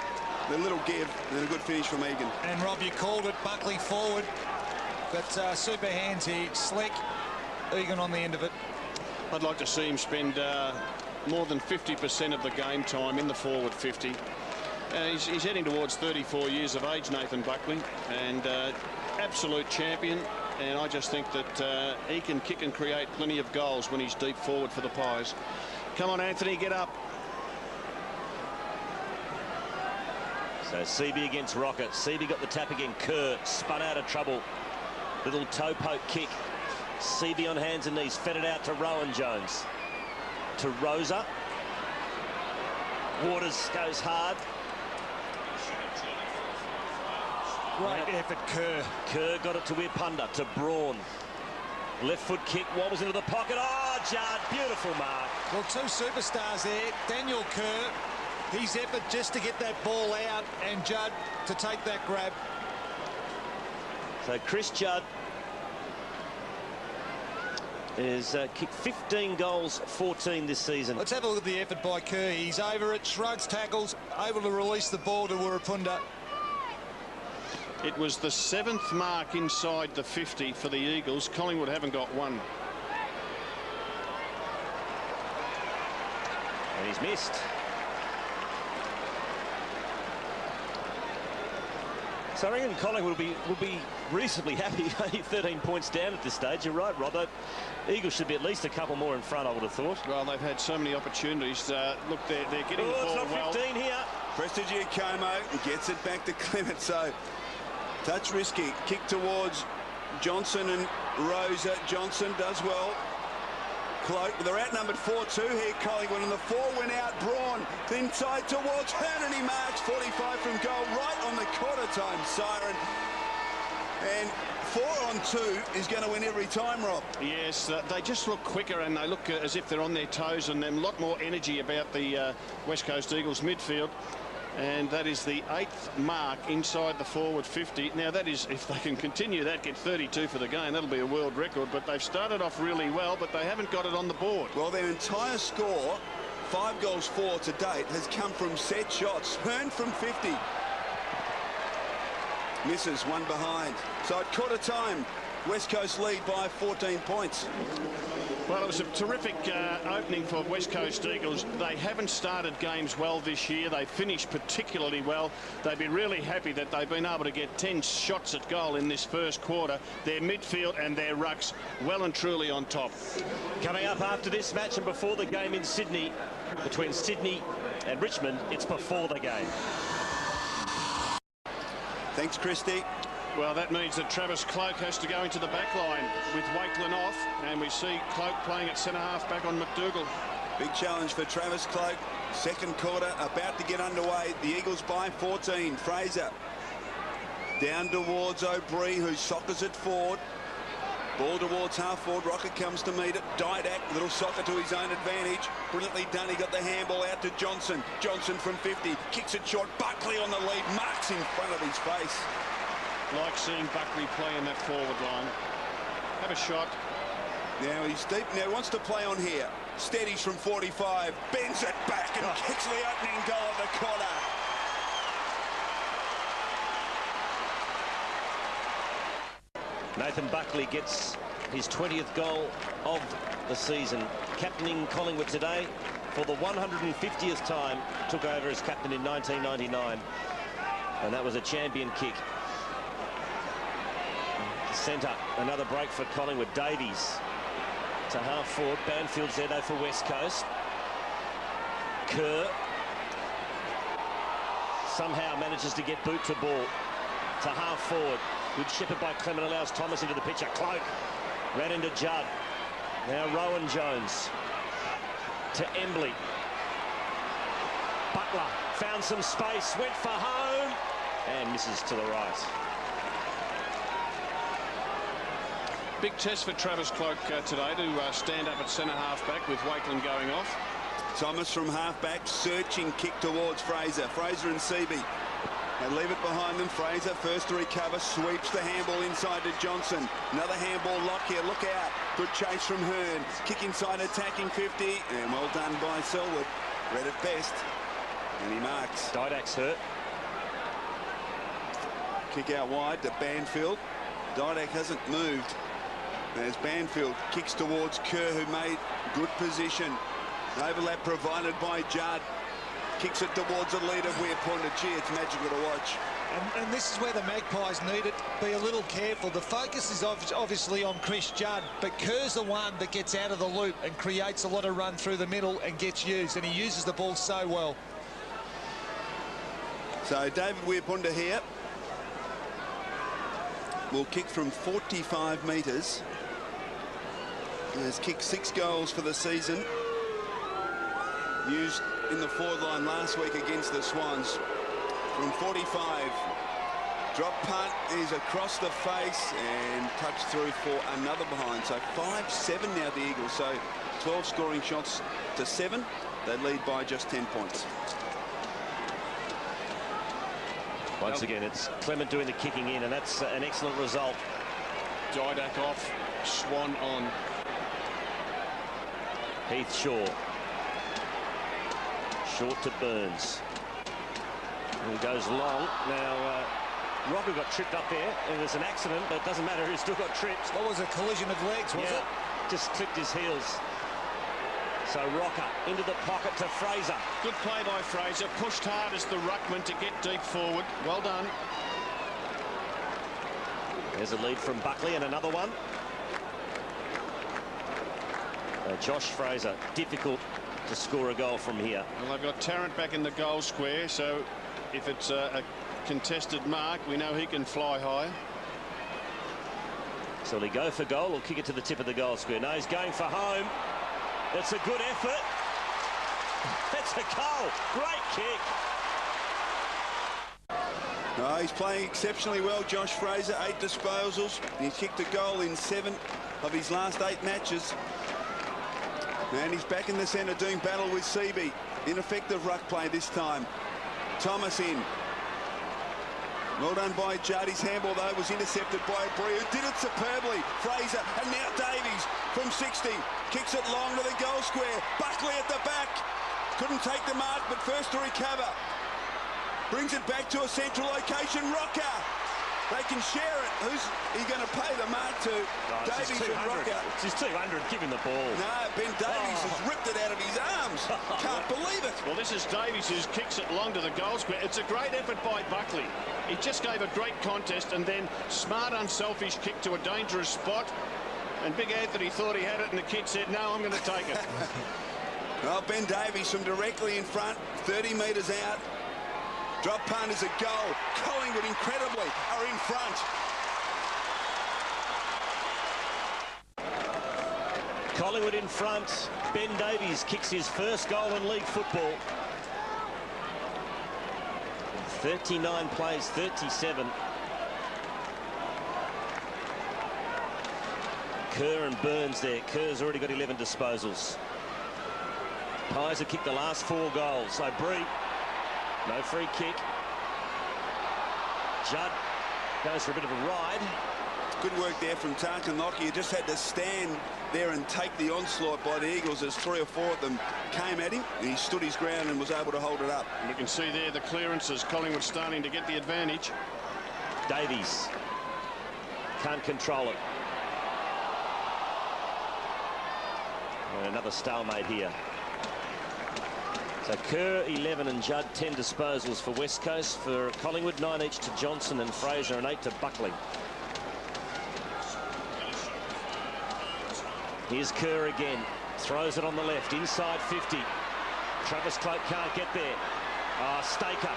The little give and a good finish from Egan. And Rob, you called it, Buckley forward. But super hands here, slick. Egan on the end of it. I'd like to see him spend more than 50% of the game time in the forward 50. He's heading towards 34 years of age, Nathan Buckley, and absolute champion. And I just think that he can kick and create plenty of goals when he's deep forward for the Pies. Come on, Anthony, get up. So Seaby against Rocket. Seaby got the tap again. Kerr spun out of trouble. Little toe poke kick. Seaby on hands and knees. Fed it out to Rowan Jones. To Rosa. Waters goes hard. Great effort, Kerr. Kerr got it to Wirpunda, to Braun. Left foot kick, wobbles into the pocket. Oh, Judd, beautiful mark. Well, two superstars there. Daniel Kerr, his effort just to get that ball out, and Judd to take that grab. So Chris Judd is kicked 15 goals, 14 this season. Let's have a look at the effort by Kerr. He's over it, shrugs, tackles, able to release the ball to Wirpunda. It was the 7th mark inside the 50 for the Eagles. Collingwood haven't got one. And he's missed. So I reckon Collingwood will be reasonably happy. Only 13 points down at this stage. You're right, Robbo. Eagles should be at least a couple more in front, I would have thought. Well, they've had so many opportunities. Look, they're getting the ball it's not well. 15 here. Prestigiacomo gets it back to Clement. So touch risky. Kick towards Johnson and Rosa. Johnson does well. Cloak. They're outnumbered 4-2 here, Collingwood, and the 4 went out. Braun inside towards Hearn, and he marks 45 from goal right on the quarter time siren. And 4 on 2 is going to win every time, Rob. Yes, they just look quicker, and they look as if they're on their toes, and a lot more energy about the West Coast Eagles midfield. And that is the 8th mark inside the forward 50. Now, that is, if they can continue that, get 32 for the game, that'll be a world record. But they've started off really well, but they haven't got it on the board. Well, their entire score, 5 goals 4 to date, has come from set shots. Hearn from 50. Misses, one behind. So at quarter time, West Coast lead by 14 points. Well, it was a terrific opening for West Coast Eagles. They haven't started games well this year. They finished particularly well. They'd be really happy that they've been able to get 10 shots at goal in this first quarter. Their midfield and their rucks well and truly on top. Coming up after this match and before the game in Sydney, between Sydney and Richmond, it's before the game. Thanks, Christie. Well, that means that Travis Cloak has to go into the back line with Wakelin off, and we see Cloak playing at centre-half back on McDougall. Big challenge for Travis Cloak. Second quarter about to get underway. The Eagles by 14. Fraser down towards O'Brien, who soccers it forward. Ball towards half forward. Rocket comes to meet it. Didak, little soccer to his own advantage. Brilliantly done. He got the handball out to Johnson. Johnson from 50. Kicks it short. Buckley on the lead. Marks in front of his face. Like seeing Buckley play in that forward line. Have a shot. Now he's deep. Now he wants to play on here. Steadies from 45. Bends it back and kicks the opening goal of the corner. Nathan Buckley gets his 20th goal of the season. Captaining Collingwood today for the 150th time. Took over as captain in 1999. And that was a champion kick. Centre, another break for Collingwood. Davies to half forward. Banfield's there though for West Coast. Kerr somehow manages to get boot to ball to half forward. Good shepherd by Clement, allows Thomas into the picture. Cloak ran into Judd. Now Rowan Jones to Embley. Butler found some space, went for home and misses to the right. Big test for Travis Cloak today to stand up at centre-half back with Wakelin going off. Thomas from half-back, searching kick towards Fraser. Fraser and Seaby. They leave it behind them. Fraser, first to recover, sweeps the handball inside to Johnson. Another handball lock here. Look out. Good chase from Hearn. Kick inside, attacking 50. And well done by Selwood. Read it best. And he marks. Didak's hurt. Kick out wide to Banfield. Didak hasn't moved. There's Banfield, kicks towards Kerr, who made good position. Overlap provided by Judd. kicks it towards the lead of Weirpunda. Gee, it's magical to watch. And this is where the Magpies need it. Be a little careful. The focus is obviously on Chris Judd, but Kerr's the one that gets out of the loop and creates a lot of run through the middle and gets used, and he uses the ball so well. So David Weirpunda here will kick from 45 metres. He has kicked 6 goals for the season. Used in the forward line last week against the Swans. From 45, drop punt is across the face and touched through for another behind. So 5-7 now the Eagles. So 12 scoring shots to 7. They lead by just 10 points. Once again, it's Clement doing the kicking in, and that's an excellent result. Didak off, Swan on. Heath Shaw. Short to Burns. And he goes long. Now, Rocker got tripped up there, and there's an accident, but it doesn't matter. He's still got tripped. What was a collision of legs, was it? Just clipped his heels. So Rocker into the pocket to Fraser. Good play by Fraser. Pushed hard as the ruckman to get deep forward. Well done. There's a lead from Buckley and another one. Josh Fraser, difficult to score a goal from here. Well, they've got Tarrant back in the goal square, so if it's a contested mark, we know he can fly high. So will he go for goal or kick it to the tip of the goal square? No, he's going for home. That's a good effort. That's a goal. Great kick. No, he's playing exceptionally well, Josh Fraser. 8 disposals. He's kicked a goal in 7 of his last 8 matches. And he's back in the centre doing battle with Seaby. Ineffective ruck play this time. Thomas in. Well done by Judd. His handball, though, was intercepted by Bree, who did it superbly. Fraser, and now Davies from 60. Kicks it long to the goal square. Buckley at the back. Couldn't take the mark, but first to recover. Brings it back to a central location. Rocker. They can share it. Who's he going to pay the mark to? Davies and Rocker. It's his 200 giving the ball. No, Ben Davies has ripped it out of his arms. Can't believe it. Well, this is Davies who kicks it long to the goal square. It's a great effort by Buckley. He just gave a great contest and then smart, unselfish kick to a dangerous spot. And Big Anthony thought he had it, and the kid said, no, I'm going to take it. Well, Ben Davies from directly in front, 30 metres out. Drop punt is a goal. Collingwood incredibly are in front. Collingwood in front. Ben Davies kicks his first goal in league football. 39 plays, 37. Kerr and Burns there. Kerr's already got 11 disposals. Pies have kicked the last 4 goals. So Bree, no free kick. Judd goes for a bit of a ride. Good work there from Tarkin Lockie. He just had to stand there and take the onslaught by the Eagles as 3 or 4 of them came at him. And he stood his ground and was able to hold it up. And we can see there the clearances. Collingwood starting to get the advantage. Davies can't control it. And another stalemate here. So Kerr 11 and Judd 10 disposals for West Coast. For Collingwood, 9 each to Johnson and Fraser and 8 to Buckley. Here's Kerr again. Throws it on the left, inside 50. Travis Cloak can't get there. Staker,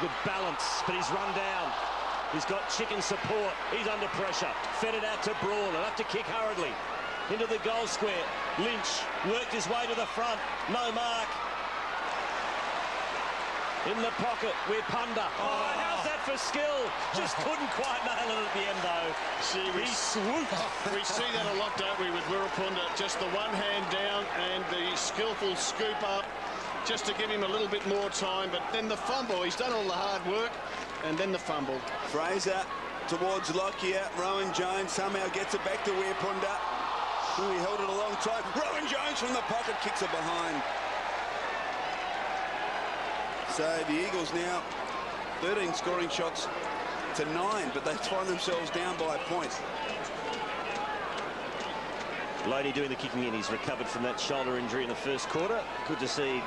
good balance, but he's run down. He's got chicken support. He's under pressure. Fed it out to Braun. He'll have to kick hurriedly. Into the goal square. Lynch worked his way to the front. No mark. In the pocket, Weirpunda. Oh, how's that for skill? Just couldn't quite nail it at the end, though. See, he swooped. We see that a lot, don't we, with Weirpunda? Just the one hand down and the skillful scoop up, just to give him a little bit more time. But then the fumble. He's done all the hard work, and then the fumble. Fraser towards Lockyer. Rowan Jones somehow gets it back to Weirpunda. He held it a long time. Rowan Jones from the pocket kicks it behind. So the Eagles now 13 scoring shots to 9, but they find themselves down by a point. Loney doing the kicking in. He's recovered from that shoulder injury in the first quarter. Good to see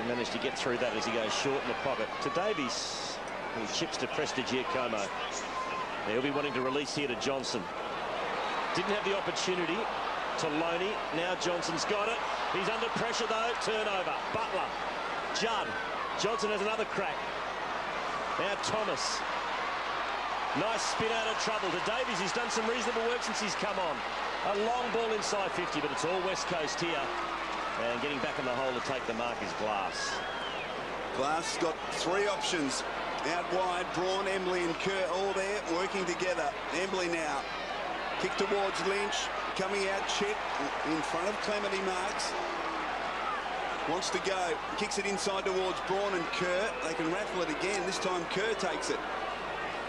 He managed to get through that as he goes short in the pocket. To Davies, who chips to Prestigiacomo. He'll be wanting to release here to Johnson. Didn't have the opportunity to Loney. Now Johnson's got it. He's under pressure though. Turnover. Butler. Judd. Johnson has another crack. Now Thomas. Nice spin out of trouble to Davies. He's done some reasonable work since he's come on. A long ball inside 50, but it's all West Coast here. And getting back in the hole to take the mark is Glass. Glass got three options. Out wide, Braun, Embley and Kerr all there working together. Embley now. Kick towards Lynch. Coming out, Chet in front of Clement, he marks. Wants to go. Kicks it inside towards Braun and Kerr. They can raffle it again. This time Kerr takes it.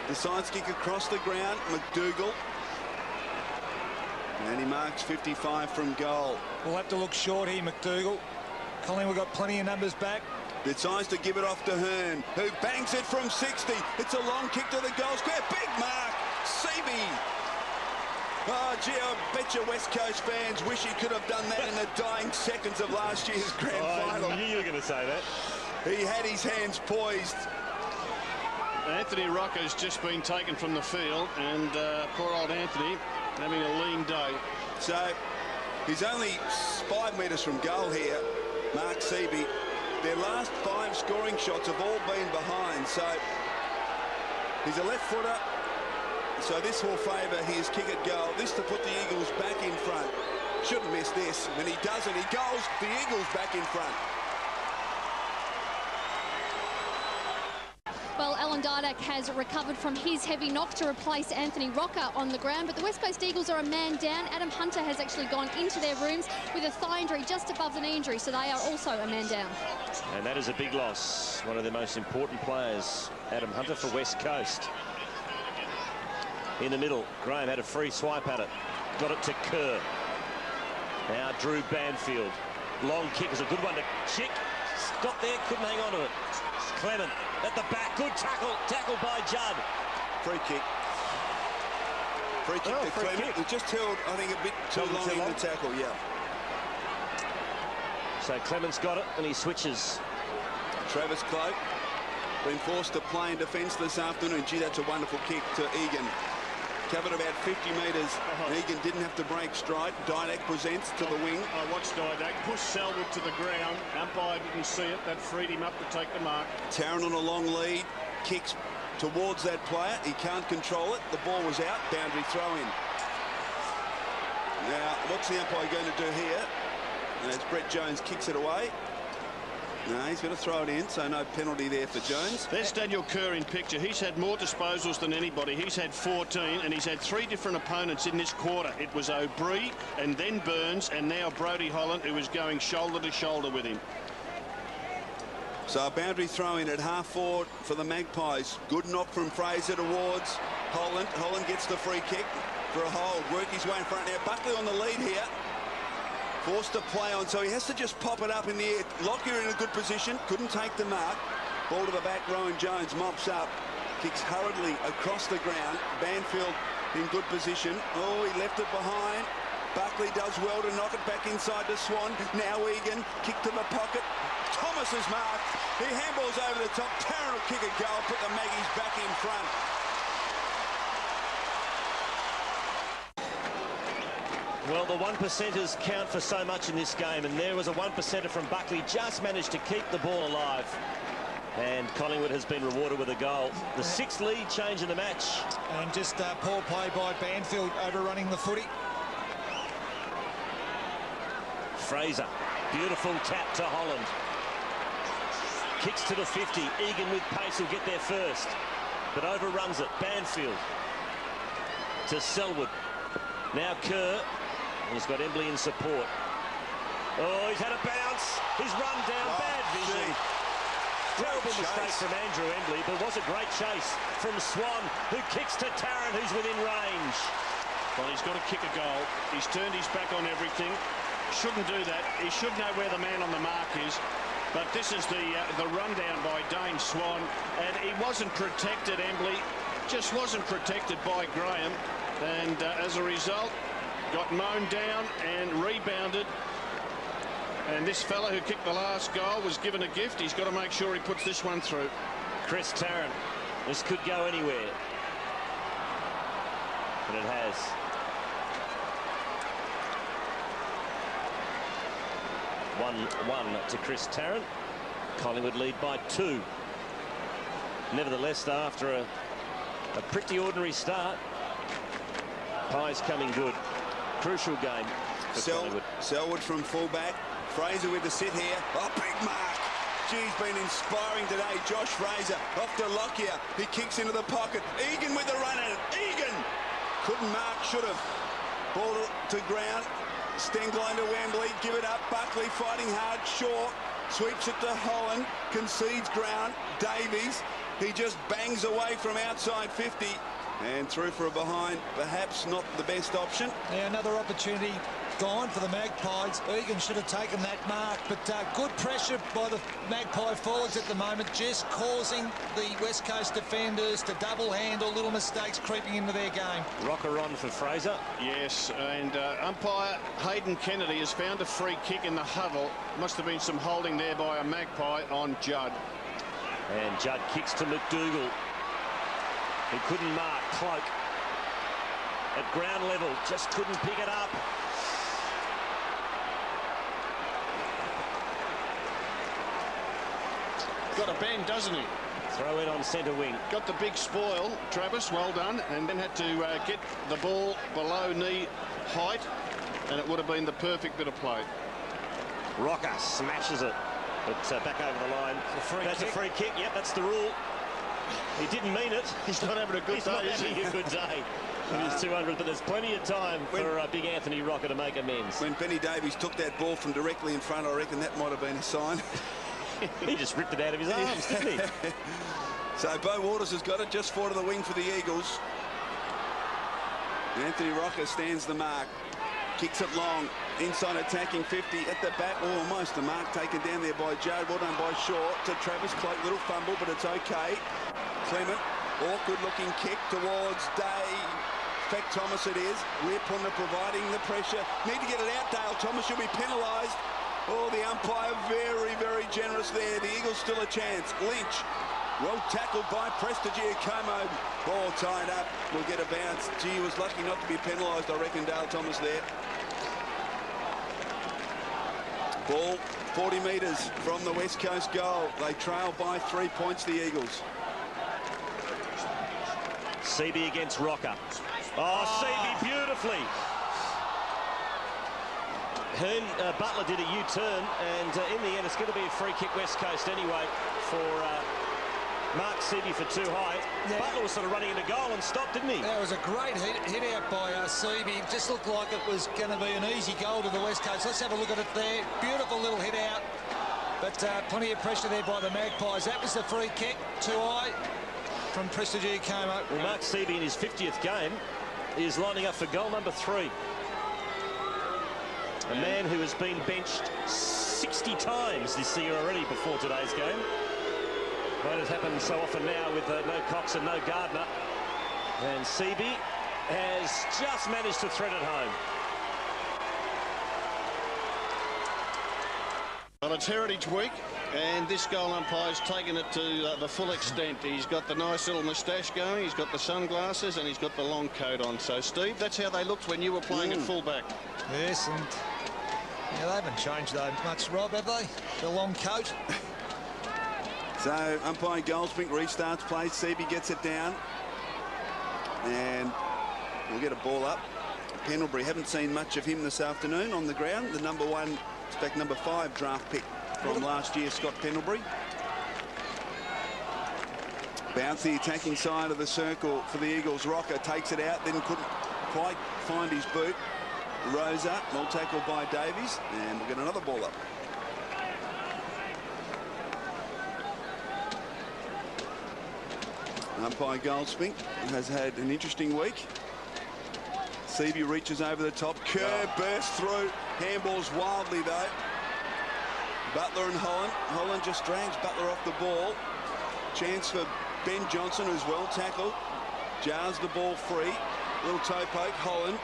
Decides kick across the ground. McDougall. And he marks 55 from goal. We'll have to look short here, McDougall. Collingwood got plenty of numbers back. Decides to give it off to Hearn, who bangs it from 60. It's a long kick to the goal square. Big mark. Seavey. Oh, gee, I bet you West Coast fans wish he could have done that in the dying seconds of last year's grand final. I knew you were going to say that. He had his hands poised. Anthony Rocca's just been taken from the field, and poor old Anthony having a lean day. So he's only 5 metres from goal here, Mark Seavey. Their last 5 scoring shots have all been behind, so he's a left footer. So this will favour his kick at goal. This to put the Eagles back in front. Shouldn't miss this. When he doesn't, he goes. The Eagles back in front. Well, Alan Didak has recovered from his heavy knock to replace Anthony Rocca on the ground, but the West Coast Eagles are a man down. Adam Hunter has actually gone into their rooms with a thigh injury just above the knee injury, so they are also a man down. And that is a big loss. One of their most important players, Adam Hunter for West Coast. In the middle, Graham had a free swipe at it. Got it to Kerr. Now Drew Banfield. Long kick is a good one to Chick. Got there, couldn't hang on to it. Clement at the back. Good tackle. Tackle by Judd. Free kick. Free kick to Clement. It just held, I think, a bit too long in the tackle, yeah. So Clement's got it and he switches. Travis Cloak been forced to play in defence this afternoon. Gee, that's a wonderful kick to Egan. Covered about 50 metres. Egan didn't have to break stride. Didak presents to the wing. I watched Didak push Selwood to the ground. Umpire didn't see it. That freed him up to take the mark. Tarrant on a long lead. Kicks towards that player. He can't control it. The ball was out. Boundary throw in. Now, what's the umpire going to do here? As Brett Jones kicks it away. No, he's going to throw it in, so no penalty there for Jones. There's Daniel Kerr in picture. He's had more disposals than anybody. He's had 14, and he's had 3 different opponents in this quarter. It was O'Brien, and then Burns, and now Brodie Holland, who was going shoulder to shoulder with him. So a boundary throw in at half forward for the Magpies. Good knock from Fraser towards Holland. Holland gets the free kick for a hold. Work his way in front. Now Buckley on the lead here. Forced to play on, so he has to just pop it up in the air. Lockyer in a good position, couldn't take the mark. Ball to the back row and Jones mops up. Kicks hurriedly across the ground. Banfield in good position. Oh, he left it behind. Buckley does well to knock it back inside to Swan. Now Egan, kick to the pocket. Thomas is marked. He handballs over the top. Tarrant will kick a goal, put the Maggies back in front. Well, the 1%ers count for so much in this game, and there was a 1%er from Buckley, just managed to keep the ball alive. And Collingwood has been rewarded with a goal. The 6th lead change in the match. And just poor play by Banfield, overrunning the footy. Fraser, beautiful tap to Holland. Kicks to the 50. Egan with pace will get there first, but overruns it. Banfield to Selwood. Now Kerr. He's got Embley in support. Oh, he's had a bounce. He's run down. Bad vision. Terrible mistake from Andrew Embley, but was a great chase from Swan, who kicks to Tarrant, who's within range. Well, he's got to kick a goal. He's turned his back on everything. Shouldn't do that. He should know where the man on the mark is. But this is the rundown by Dane Swan, and he wasn't protected, Embley. Just wasn't protected by Graham, and as a result, got mown down and rebounded. And this fella who kicked the last goal was given a gift. He's got to make sure he puts this one through. Chris Tarrant. This could go anywhere. And it has. One to Chris Tarrant. Collingwood lead by 2. Nevertheless, after a pretty ordinary start, Pie's coming good. Crucial game for Collingwood. Selwood from fullback. Fraser with the sit here. Oh, big mark. Geez, been inspiring today. Josh Fraser off to Lockyer. He kicks into the pocket. Egan with the run at it. Egan! Couldn't mark, should have. Ball to ground. Stenglein to Wembley. Give it up. Buckley fighting hard. Short. Sweeps it to Holland. Concedes ground. Davies. He just bangs away from outside 50. And through for a behind. Perhaps not the best option. Yeah, another opportunity gone for the Magpies. Egan should have taken that mark, but good pressure by the Magpie forwards at the moment, just causing the West Coast defenders to double handle, little mistakes creeping into their game. Rocker on for Fraser. Yes, and umpire Hayden Kennedy has found a free kick in the huddle. Must have been some holding there by a Magpie on Judd. And Judd kicks to McDougall. He couldn't mark. Cloak at ground level, just couldn't pick it up. Got a bend, doesn't he? Throw it on centre wing. Got the big spoil, Travis, well done, and then had to get the ball below knee height, and it would have been the perfect bit of play. Rocker smashes it, but back over the line. That's a free kick. Yep, that's the rule. He didn't mean it. He's not having a good day, is he? He's not having a good day. It is 200, but there's plenty of time for big Anthony Rocker to make amends. When Benny Davies took that ball from directly in front, I reckon that might have been a sign. He just ripped it out of his arms, didn't he? So Bo Waters has got it, just forward of the wing for the Eagles. Anthony Rocker stands the mark. Kicks it long. Inside attacking 50 at the back. Almost a mark taken down there by Joe. Well done by Shaw to Travis Cloak. Little fumble, but it's okay. Clement, awkward looking kick towards Dave. Feck Thomas it is. Whip on the providing the pressure. Need to get it out, Dale Thomas should be penalised. Oh, the umpire very, very generous there. The Eagles still a chance. Lynch, well tackled by Prestigiacomo. Ball tied up, will get a bounce. Gee, he was lucky not to be penalised, I reckon, Dale Thomas there. Ball 40 metres from the West Coast goal. They trail by 3 points, the Eagles. Seaby against Rocker. Oh, Seaby beautifully. Butler did a U-turn, and in the end, it's going to be a free kick West Coast anyway for Mark Seaby for too high. Yeah. Butler was sort of running into goal and stopped, didn't he? That was a great hit out by Seaby. It just looked like it was going to be an easy goal to the West Coast. Let's have a look at it there. Beautiful little hit out, but plenty of pressure there by the Magpies. That was the free kick, too high from Prestigiacomo. Well, Mark Seaby in his 50th game is lining up for goal number 3. A man who has been benched 60 times this year already before today's game. But it happens so often now with no Cox and no Gardner. And Seaby has just managed to thread it home. Well, it's Heritage Week, and this goal umpire's taken it to the full extent. He's got the nice little moustache going, he's got the sunglasses, and he's got the long coat on. So, Steve, that's how they looked when you were playing at fullback. Yes, and yeah, they haven't changed though much, Rob, have they? The long coat. So, umpire Goldsmith restarts play. Seaby gets it down. And we'll get a ball up. Pendlebury, haven't seen much of him this afternoon on the ground. The number 5 draft pick from last year, Scott Pendlebury. Bounce the attacking side of the circle for the Eagles. Rocker takes it out, then couldn't quite find his boot. Rosa, well tackled by Davies, and we'll get another ball up. Umpire Goldsmith has had an interesting week. Seaby reaches over the top. Kerr bursts through. Handballs wildly, though. Butler and Holland. Holland just drags Butler off the ball. Chance for Ben Johnson, who's well tackled. Jars the ball free. Little toe poke. Holland.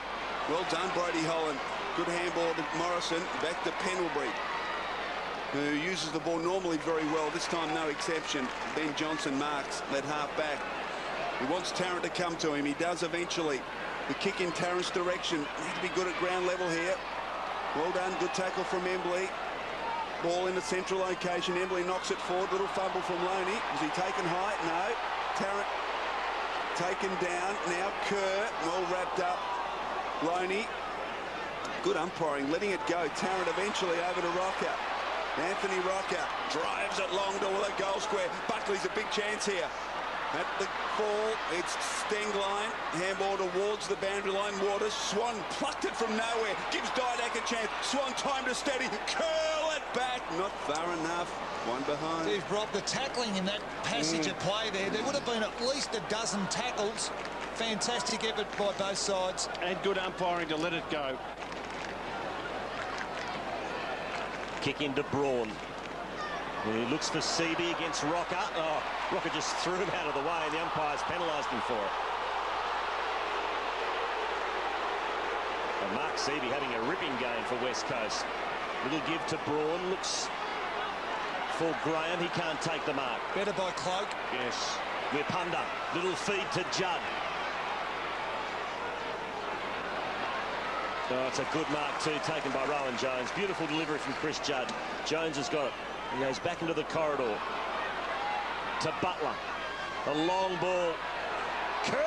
Well done, Brody Holland. Good handball to Morrison. Back to Pendlebury. who uses the ball normally very well. This time, no exception. Ben Johnson marks that half-back. He wants Tarrant to come to him. He does eventually. The kick in Tarrant's direction. Need to be good at ground level here. Well done. Good tackle from Embley. Ball in the central location. Embley knocks it forward. Little fumble from Loney. Was he taken high? No. Tarrant taken down. Now Kerr. Well wrapped up. Loney. Good umpiring. Letting it go. Tarrant eventually over to Rocker. Anthony Rocker drives it long to the goal square. Buckley's a big chance here. At the ball, it's Stengline. Handball towards the boundary line. Waters. Swan plucked it from nowhere. Gives Didak a chance. Swan time to steady. Curl it back. Not far enough. One behind. Steve, Rob, the tackling in that passage of play there would have been at least a dozen tackles. Fantastic effort by both sides. And good umpiring to let it go. Kick into Braun. He looks for Seaby against Rocker. Oh, Rocker just threw him out of the way and the umpires penalised him for it. And Mark Seaby having a ripping game for West Coast. Little give to Braun. Looks for Graham. He can't take the mark. Better by Cloak. Yes. Wipunda. Little feed to Judd. Oh, it's a good mark too, taken by Rowan Jones. Beautiful delivery from Chris Judd. Jones has got it. He goes back into the corridor. To Butler. A long ball. Kerr!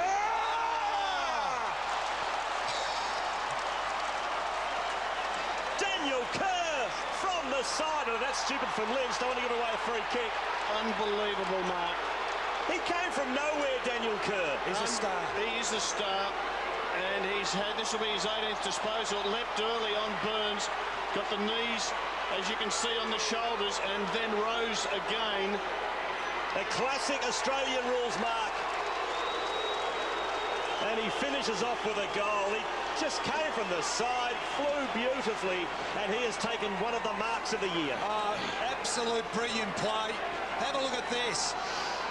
Daniel Kerr from the side. Oh, that's stupid from Lynch. Don't want to give away a free kick. Unbelievable mark. He came from nowhere, Daniel Kerr. He's a star. He is a star. And this will be his 18th disposal. Leapt early on Burns. Got the knees, as you can see, on the shoulders, and then rose again. A classic Australian rules mark. And he finishes off with a goal. He just came from the side, flew beautifully, and he has taken one of the marks of the year. Absolute brilliant play. Have a look at this.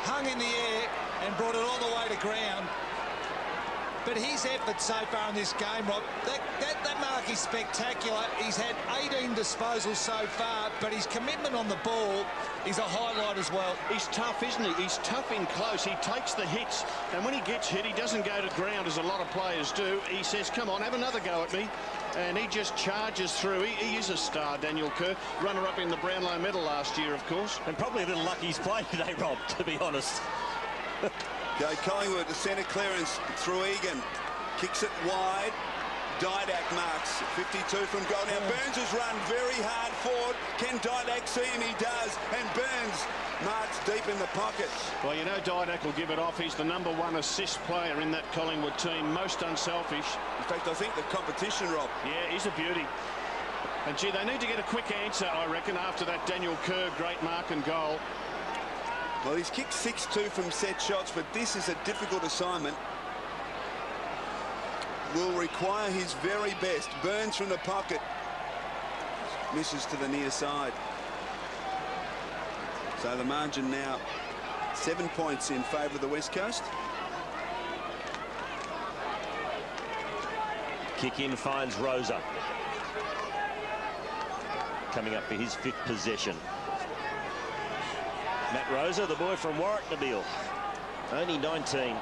Hung in the air and brought it all the way to ground. But his effort so far in this game, Rob, that mark is spectacular. He's had 18 disposals so far, but his commitment on the ball is a highlight as well. He's tough, isn't he? He's tough in close. He takes the hits, and when he gets hit, he doesn't go to ground as a lot of players do. He says, come on, have another go at me. And he just charges through. He is a star, Daniel Kerr. Runner-up in the Brownlow medal last year, of course. And probably a little lucky he's played today, Rob, to be honest. Go Collingwood, the centre clearance through Egan. Kicks it wide. Didak marks 52 from goal. Now Burns has run very hard forward. Can Didak see him? He does. And Burns marks deep in the pockets. Well, you know Didak will give it off. He's the #1 assist player in that Collingwood team. Most unselfish. In fact, I think the competition, Rob. Yeah, he's a beauty. And gee, they need to get a quick answer, I reckon, after that Daniel Kerr great mark and goal. Well, he's kicked 6-2 from set shots, but this is a difficult assignment. Will require his very best. Burns from the pocket. Misses to the near side. So the margin now 7 points in favour of the West Coast. Kick in finds Rosa. Coming up for his 5th possession. Matt Rosa, the boy from Warwick, Nabil. Only 19.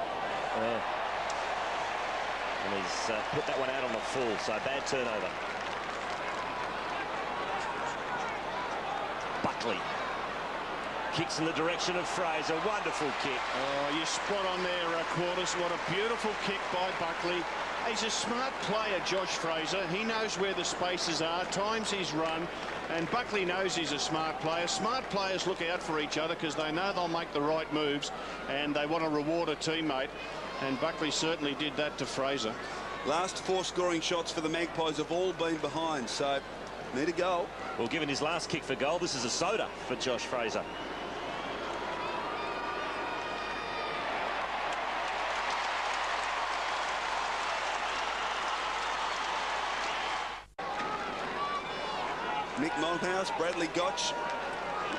And he's put that one out on the full, so bad turnover. Buckley. Kicks in the direction of Fraser. Wonderful kick. Oh, you're spot on there, Quarters. What a beautiful kick by Buckley. He's a smart player, Josh Fraser. He knows where the spaces are, times his run, and Buckley knows he's a smart player. Smart players look out for each other because they know they'll make the right moves and they want to reward a teammate. And Buckley certainly did that to Fraser. Last 4 scoring shots for the Magpies have all been behind, so need a goal. Well, given his last kick for goal, this is a soda for Josh Fraser. Mick Malthouse, Bradley Gotch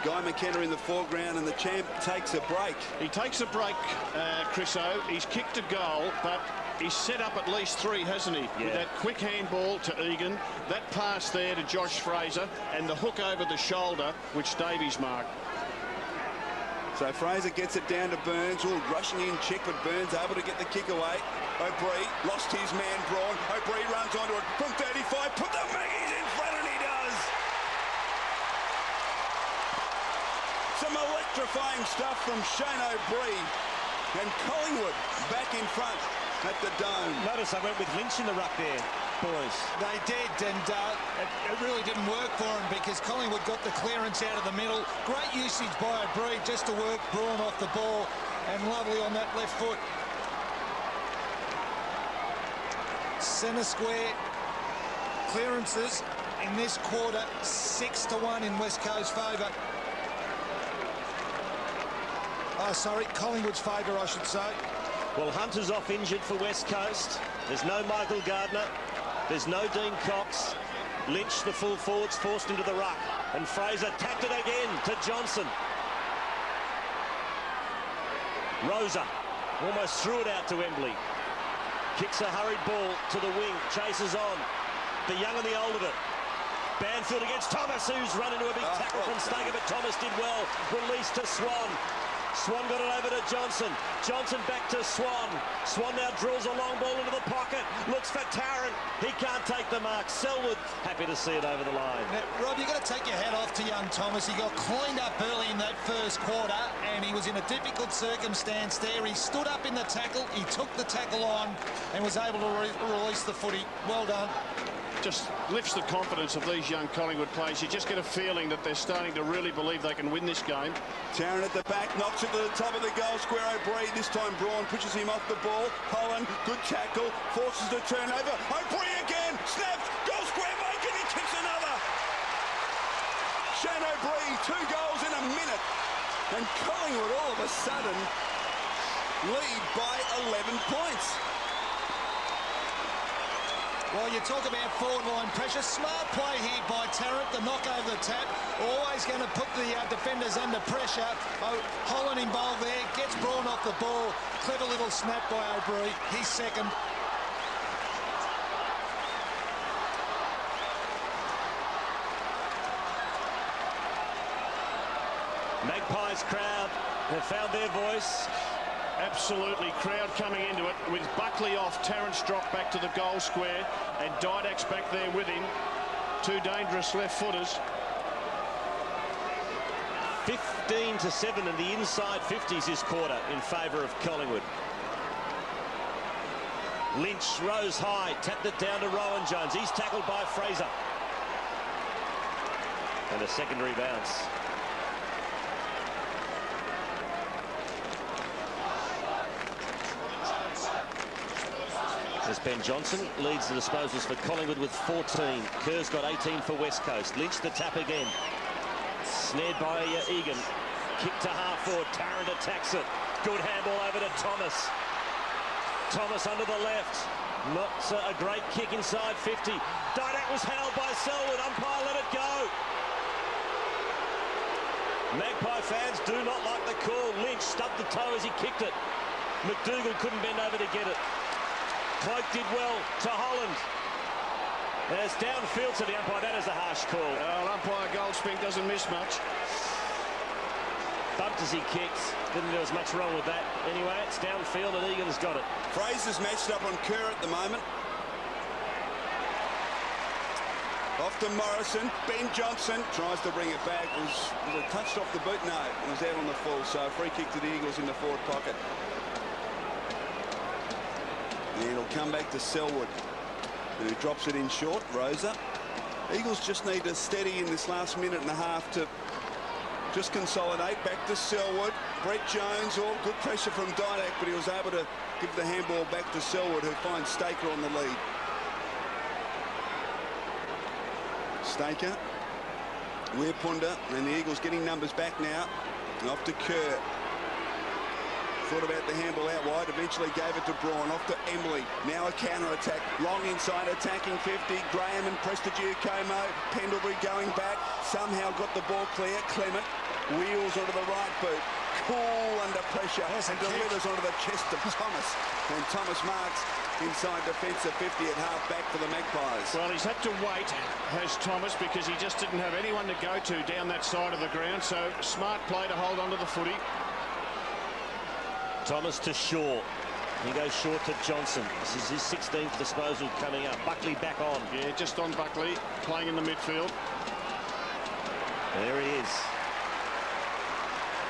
Guy McKenna in the foreground, and the champ takes a break. He takes a break, Chriso. He's kicked a goal, but he's set up at least 3, hasn't he? Yeah. With that quick handball to Egan, that pass there to Josh Fraser, and the hook over the shoulder, which Davies marked. So Fraser gets it down to Burns. All rushing in check, but Burns able to get the kick away. O'Brien lost his man, Braun. O'Brien runs onto it from 35. Put the Maggies in front, and he does. Some electrifying stuff from Shane O'Brien. And Collingwood back in front at the Dome. Notice I went with Lynch in the ruck there, boys. They did, and it really didn't work for him because Collingwood got the clearance out of the middle. Great usage by O'Brien just to work Braun off the ball, and lovely on that left foot. Centre square clearances in this quarter, 6-1 in West Coast favour. Oh, sorry, Collingwood's favour, I should say. Well, Hunter's off injured for West Coast. There's no Michael Gardner. There's no Dean Cox. Lynch, the full forwards, forced into the ruck. And Fraser tapped it again to Johnson. Rosa almost threw it out to Wembley. Kicks a hurried ball to the wing. Chases on. The young and the old of it. Banfield against Thomas, who's run into a big tackle from Staker, but Thomas did well. Released to Swan. Swan got it over to Johnson. Johnson back to Swan. Swan now drills a long ball into the pocket. Looks for Tarrant. He can't take the mark. Selwood happy to see it over the line. Now, Rob, you've got to take your hat off to young Thomas. He got cleaned up early in that first quarter, and he was in a difficult circumstance there. He stood up in the tackle. He took the tackle on and was able to release the footy. Well done. Just lifts the confidence of these young Collingwood players. You just get a feeling that they're starting to really believe they can win this game. Tarrant at the back, knocks it to the top of the goal square. O'Brien, this time Braun pushes him off the ball. Holland, good tackle, forces the turnover. O'Brien again, snaps, goal square, make it, he kicks another. Shane O'Brien, 2 goals in a minute. And Collingwood all of a sudden lead by 11 points. Well, you talk about forward line pressure. Smart play here by Tarrant, the knock over the tap. Always going to put the defenders under pressure. Oh, Holland involved there, gets Braun off the ball. Clever little snap by O'Brien. He's second. Magpies crowd have found their voice. Absolutely, crowd coming into it. With Buckley off, Tarrant's dropped back to the goal square, and Didak's back there with him. 2 dangerous left footers. 15-7 in the inside 50s this quarter in favour of Collingwood. Lynch rose high, tapped it down to Rowan Jones. He's tackled by Fraser. And a secondary bounce. As Ben Johnson leads the disposals for Collingwood with 14. Kerr's got 18 for West Coast. Lynch the tap again. Snared by Egan. Kick to half forward. Tarrant attacks it. Good handball over to Thomas. Thomas under the left. Not a great kick inside 50. Didak was held by Selwood. Umpire let it go. Magpie fans do not like the call. Lynch stubbed the toe as he kicked it. McDougall couldn't bend over to get it. Cloak did well to Holland. And it's downfield to the umpire. That is a harsh call. Umpire Goldspink doesn't miss much. Bumped as he kicked. Didn't do as much wrong with that. Anyway, it's downfield and Egan's got it. Fraser's matched up on Kerr at the moment. Off to Morrison. Ben Johnson tries to bring it back. Was it touched off the boot? No, it was out on the full. So free kick to the Eagles in the forward pocket. And it'll come back to Selwood, who drops it in short. Rosa. Eagles just need to steady in this last minute and a half to just consolidate. Back to Selwood. Brett Jones, all good pressure from Didak, but he was able to give the handball back to Selwood, who finds Staker on the lead. Staker, Weirpunda, and the Eagles getting numbers back now. And off to Kerr. thought about the handball out wide, eventually gave it to Braun, off to Embley. Now a counter-attack, long inside, attacking 50. Graham and Prestigiacomo. Pendlebury going back, somehow got the ball clear. Clement wheels onto the right boot. Cool under pressure and delivers onto the chest of Thomas. And Thomas marks inside defensive 50 at half-back for the Magpies. Well, he's had to wait, has Thomas, because he just didn't have anyone to go to down that side of the ground. So smart play to hold onto the footy. Thomas to Shaw. He goes short to Johnson. This is his 16th disposal coming up. Buckley back on. Yeah, just on Buckley, playing in the midfield. There he is.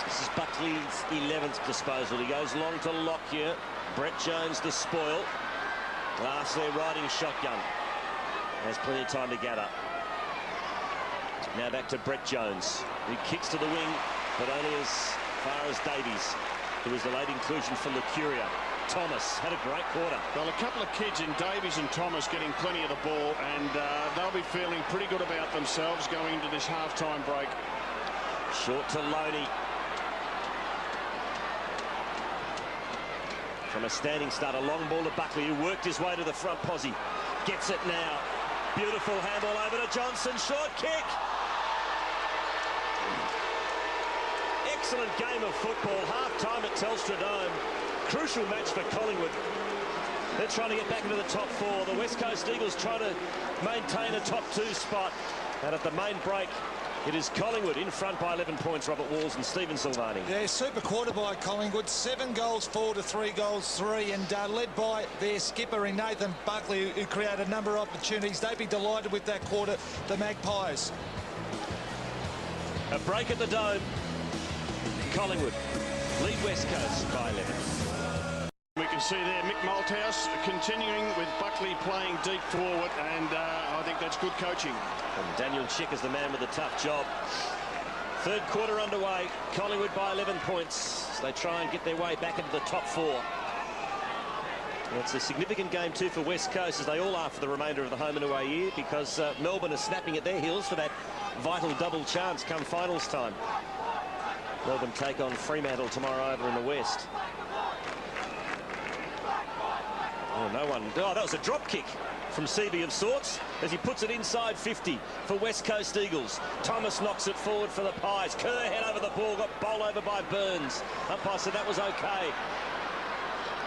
This is Buckley's 11th disposal. He goes long to Lockyer. Brett Jones the spoil. Glass there riding shotgun. Has plenty of time to gather. Now back to Brett Jones. He kicks to the wing, but only as far as Davies, who was the late inclusion for Lucuria. Thomas had a great quarter. Well, a couple of kids in Davies and Thomas getting plenty of the ball, and they'll be feeling pretty good about themselves going into this half-time break. Short to Loney. From a standing start, a long ball to Buckley, who worked his way to the front posse. Gets it now. Beautiful handball over to Johnson. Short kick. Excellent game of football. Half-time at Telstra Dome. Crucial match for Collingwood. They're trying to get back into the top four. The West Coast Eagles trying to maintain a top 2 spot. And at the main break, it is Collingwood in front by 11 points. Robert Walls and Stephen Silvani. Yeah, super quarter by Collingwood. 7 goals 4 to 3 goals 3, and led by their skipper in Nathan Buckley, who created a number of opportunities. They'd be delighted with that quarter, the Magpies. A break at the Dome. Collingwood lead West Coast by 11. We can see there Mick Malthouse continuing with Buckley playing deep forward, and I think that's good coaching. And Daniel Chick is the man with the tough job. Third quarter underway. Collingwood by 11 points. So they try and get their way back into the top 4. Well, it's a significant game too for West Coast, as they all are for the remainder of the home and away year, because Melbourne are snapping at their heels for that vital double chance come finals time. Melbourne take on Fremantle tomorrow over in the West. Oh, no one. Oh, that was a drop kick from Seavey of sorts as he puts it inside 50 for West Coast Eagles. Thomas knocks it forward for the Pies. Kerr head over the ball, got bowled over by Burns. Umpire said that was okay.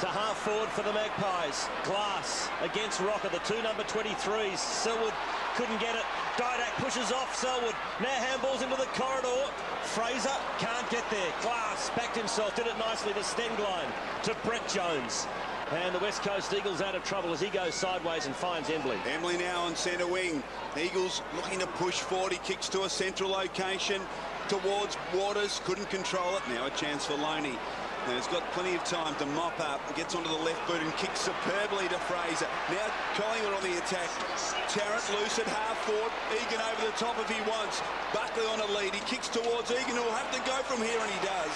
To half forward for the Magpies. Glass against Rocker, the 2 number 23s. Selwood couldn't get it. Didak pushes off Selwood. Now handballs into the corridor. Fraser can't get there. Glass backed himself, did it nicely to Stengline, to Brett Jones. And the West Coast Eagles out of trouble as he goes sideways and finds Embley. Embley now on centre wing. Eagles looking to push forward. He kicks to a central location towards Waters. Couldn't control it. Now a chance for Loney. And he's got plenty of time to mop up. Gets onto the left boot and kicks superbly to Fraser. Now Collingwood on the attack. Tarrant loose at half forward. Egan over the top if he wants. Buckley on a lead. He kicks towards Egan, who will have to go from here, and he does.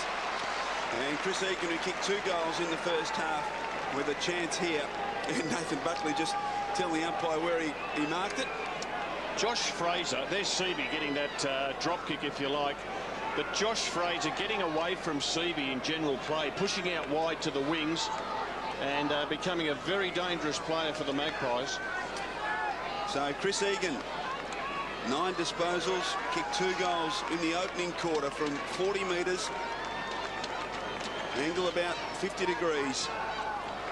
And Chris Egan, who kicked 2 goals in the first half, with a chance here. And Nathan Buckley just telling the umpire where he marked it. Josh Fraser, there's Seavey getting that drop kick, if you like. But Josh Fraser getting away from Seavey in general play, pushing out wide to the wings, and becoming a very dangerous player for the Magpies. So Chris Egan, 9 disposals, kicked 2 goals in the opening quarter from 40 metres. Angle about 50 degrees.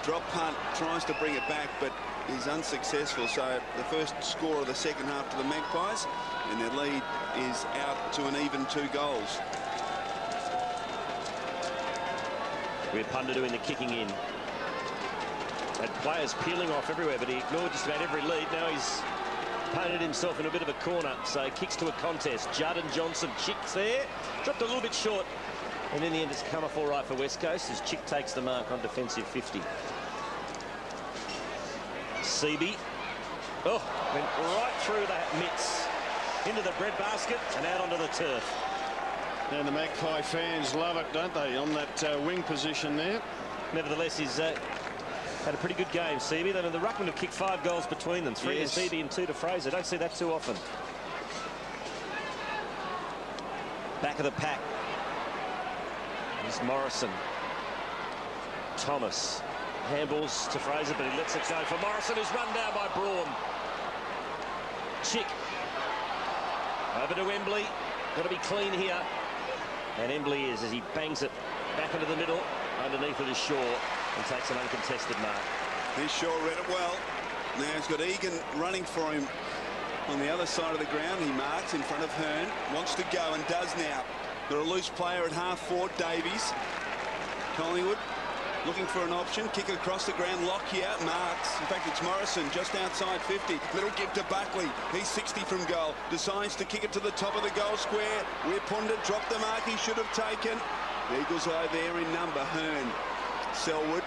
Drop punt, tries to bring it back, but is unsuccessful. So the first score of the second half to the Magpies, and their lead is out to an even 2 goals. With Punter doing the kicking in. Had players peeling off everywhere, but he ignored just about every lead. Now he's painted himself in a bit of a corner, so he kicks to a contest. Judd and Johnson, Chick's there. Dropped a little bit short, and in the end it's come off all right for West Coast as Chick takes the mark on defensive 50. Seabee. Oh, went right through that mitts, into the breadbasket and out onto the turf. And the Magpie fans love it, don't they, on that wing position there. Nevertheless, he's had a pretty good game, Seabee. I mean, the Ruckman have kicked 5 goals between them. 3 to Seabee and 2 to Fraser. Don't see that too often. Back of the pack is Morrison. Thomas. Handballs to Fraser, but he lets it go for Morrison, who's run down by Braun. Chick. Over to Embley. Got to be clean here. And Embley is, as he bangs it back into the middle. Underneath it is Shaw, and takes an uncontested mark. He's Shaw read it well. Now he's got Egan running for him on the other side of the ground. He marks in front of Hearn. Wants to go and does now. Got a loose player at half-forward, Davies. Collingwood looking for an option. Kick it across the ground. Lockyer marks. In fact, it's Morrison just outside 50. Little give to Buckley. He's 60 from goal. Decides to kick it to the top of the goal square. Weirpunda dropped the mark he should have taken. The Eagles eye there in number. Hearn. Selwood.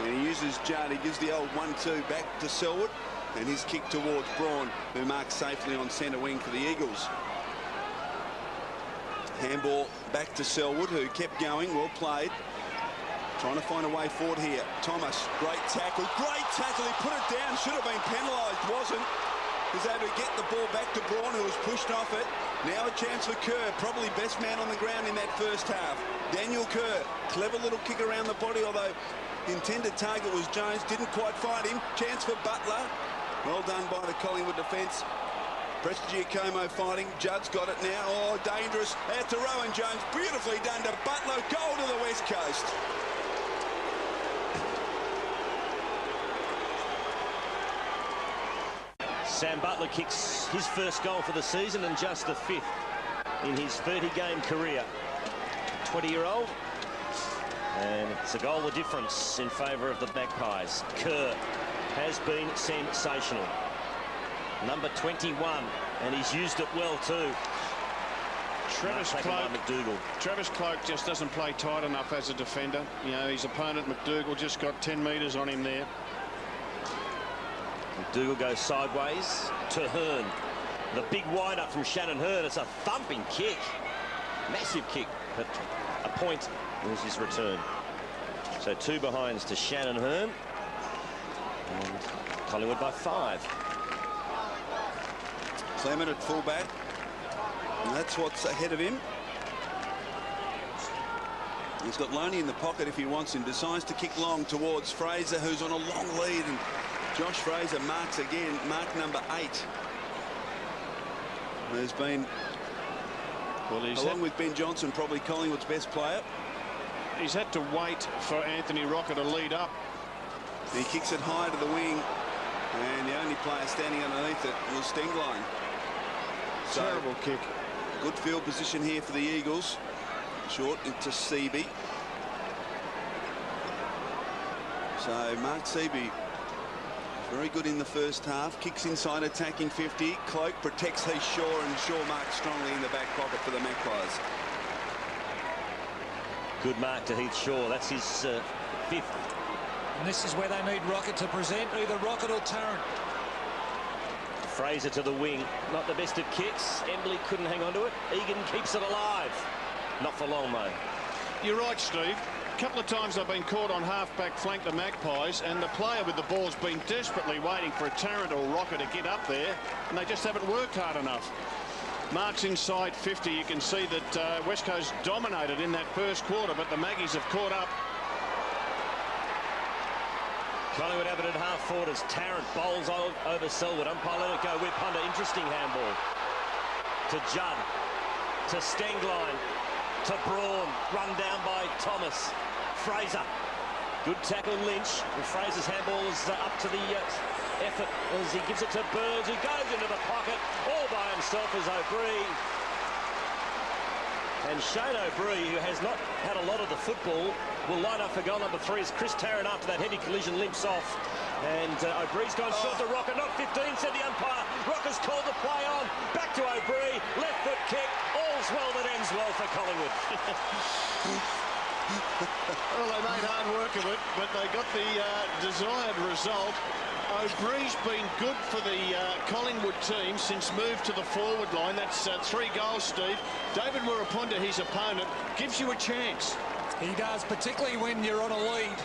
And he uses Judd. He gives the old 1-2 back to Selwood. And his kick towards Braun, who marks safely on centre wing for the Eagles. Handball back to Selwood, who kept going. Well played. Trying to find a way forward here. Thomas, great tackle. Great tackle. He put it down. Should have been penalised. Wasn't. He's able to get the ball back to Braun, who was pushed off it. Now a chance for Kerr. Probably best man on the ground in that first half. Daniel Kerr. Clever little kick around the body, although the intended target was Jones. Didn't quite find him. Chance for Butler. Well done by the Collingwood defence. Prestigiacomo fighting. Judd's got it now. Oh, dangerous. Out to Rowan Jones. Beautifully done to Butler. Goal to the West Coast. Sam Butler kicks his first goal for the season and just the 5th in his 30-game career. 20-year-old. And it's a goal of difference in favour of the Magpies. Kerr has been sensational. Number 21, and he's used it well too. Travis Cloak just doesn't play tight enough as a defender. You know, his opponent McDougall just got 10 metres on him there. McDougall goes sideways to Hearn. The big wind-up from Shannon Hearn. It's a thumping kick. Massive kick, but a point was his return. So 2 behinds to Shannon Hearn. And Collingwood by 5. Clement at fullback. And that's what's ahead of him. He's got Loney in the pocket if he wants him. Decides to kick long towards Fraser, who's on a long lead. And Josh Fraser marks again, mark number 8. There's been, well, along with Ben Johnson, probably Collingwood's best player. He's had to wait for Anthony Rocca to lead up. He kicks it high to the wing, and the only player standing underneath it was Stengline. So, terrible kick. Good field position here for the Eagles. Short into Seaby. So Mark Seaby, very good in the first half. Kicks inside, attacking 50. Cloak protects his Shaw, and Shaw marks strongly in the back pocket for the Magpies. Good mark to Heath Shaw. That's his 5th. And this is where they need Rocket to present, either Rocket or Tarrant. Fraser to the wing. Not the best of kicks. Embley couldn't hang on to it. Egan keeps it alive. Not for long, though. You're right, Steve. A couple of times they've been caught on half-back flank, the Magpies, and the player with the ball's been desperately waiting for a Tarrant or Rocker to get up there, and they just haven't worked hard enough. Marks inside 50. You can see that West Coast dominated in that first quarter, but the Maggies have caught up. Collingwood have it at half-forward as Tarrant bowls over Selwood. Umpire let it go. Weirpunda. Interesting handball. To Judd. To Stengline. To Braun. Run down by Thomas. Fraser. Good tackle, Lynch. And Fraser's handball is up to the effort as he gives it to Burns, who goes into the pocket all by himself as O'Brien. And Shane O'Brien, who has not had a lot of the football, will line up for goal number 3 as Chris Tarrant, after that heavy collision, limps off. And O'Brien's gone short to Rocker. Not 15, said the umpire. Rocker's called the play on. Back to O'Brien. Left foot kick. All's well that ends well for Collingwood. Well, they made hard work of it, but they got the desired result. O'Brien's been good for the Collingwood team since moved to the forward line. That's 3 goals, Steve. David Weirpunda, his opponent, gives you a chance. He does, particularly when you're on a lead.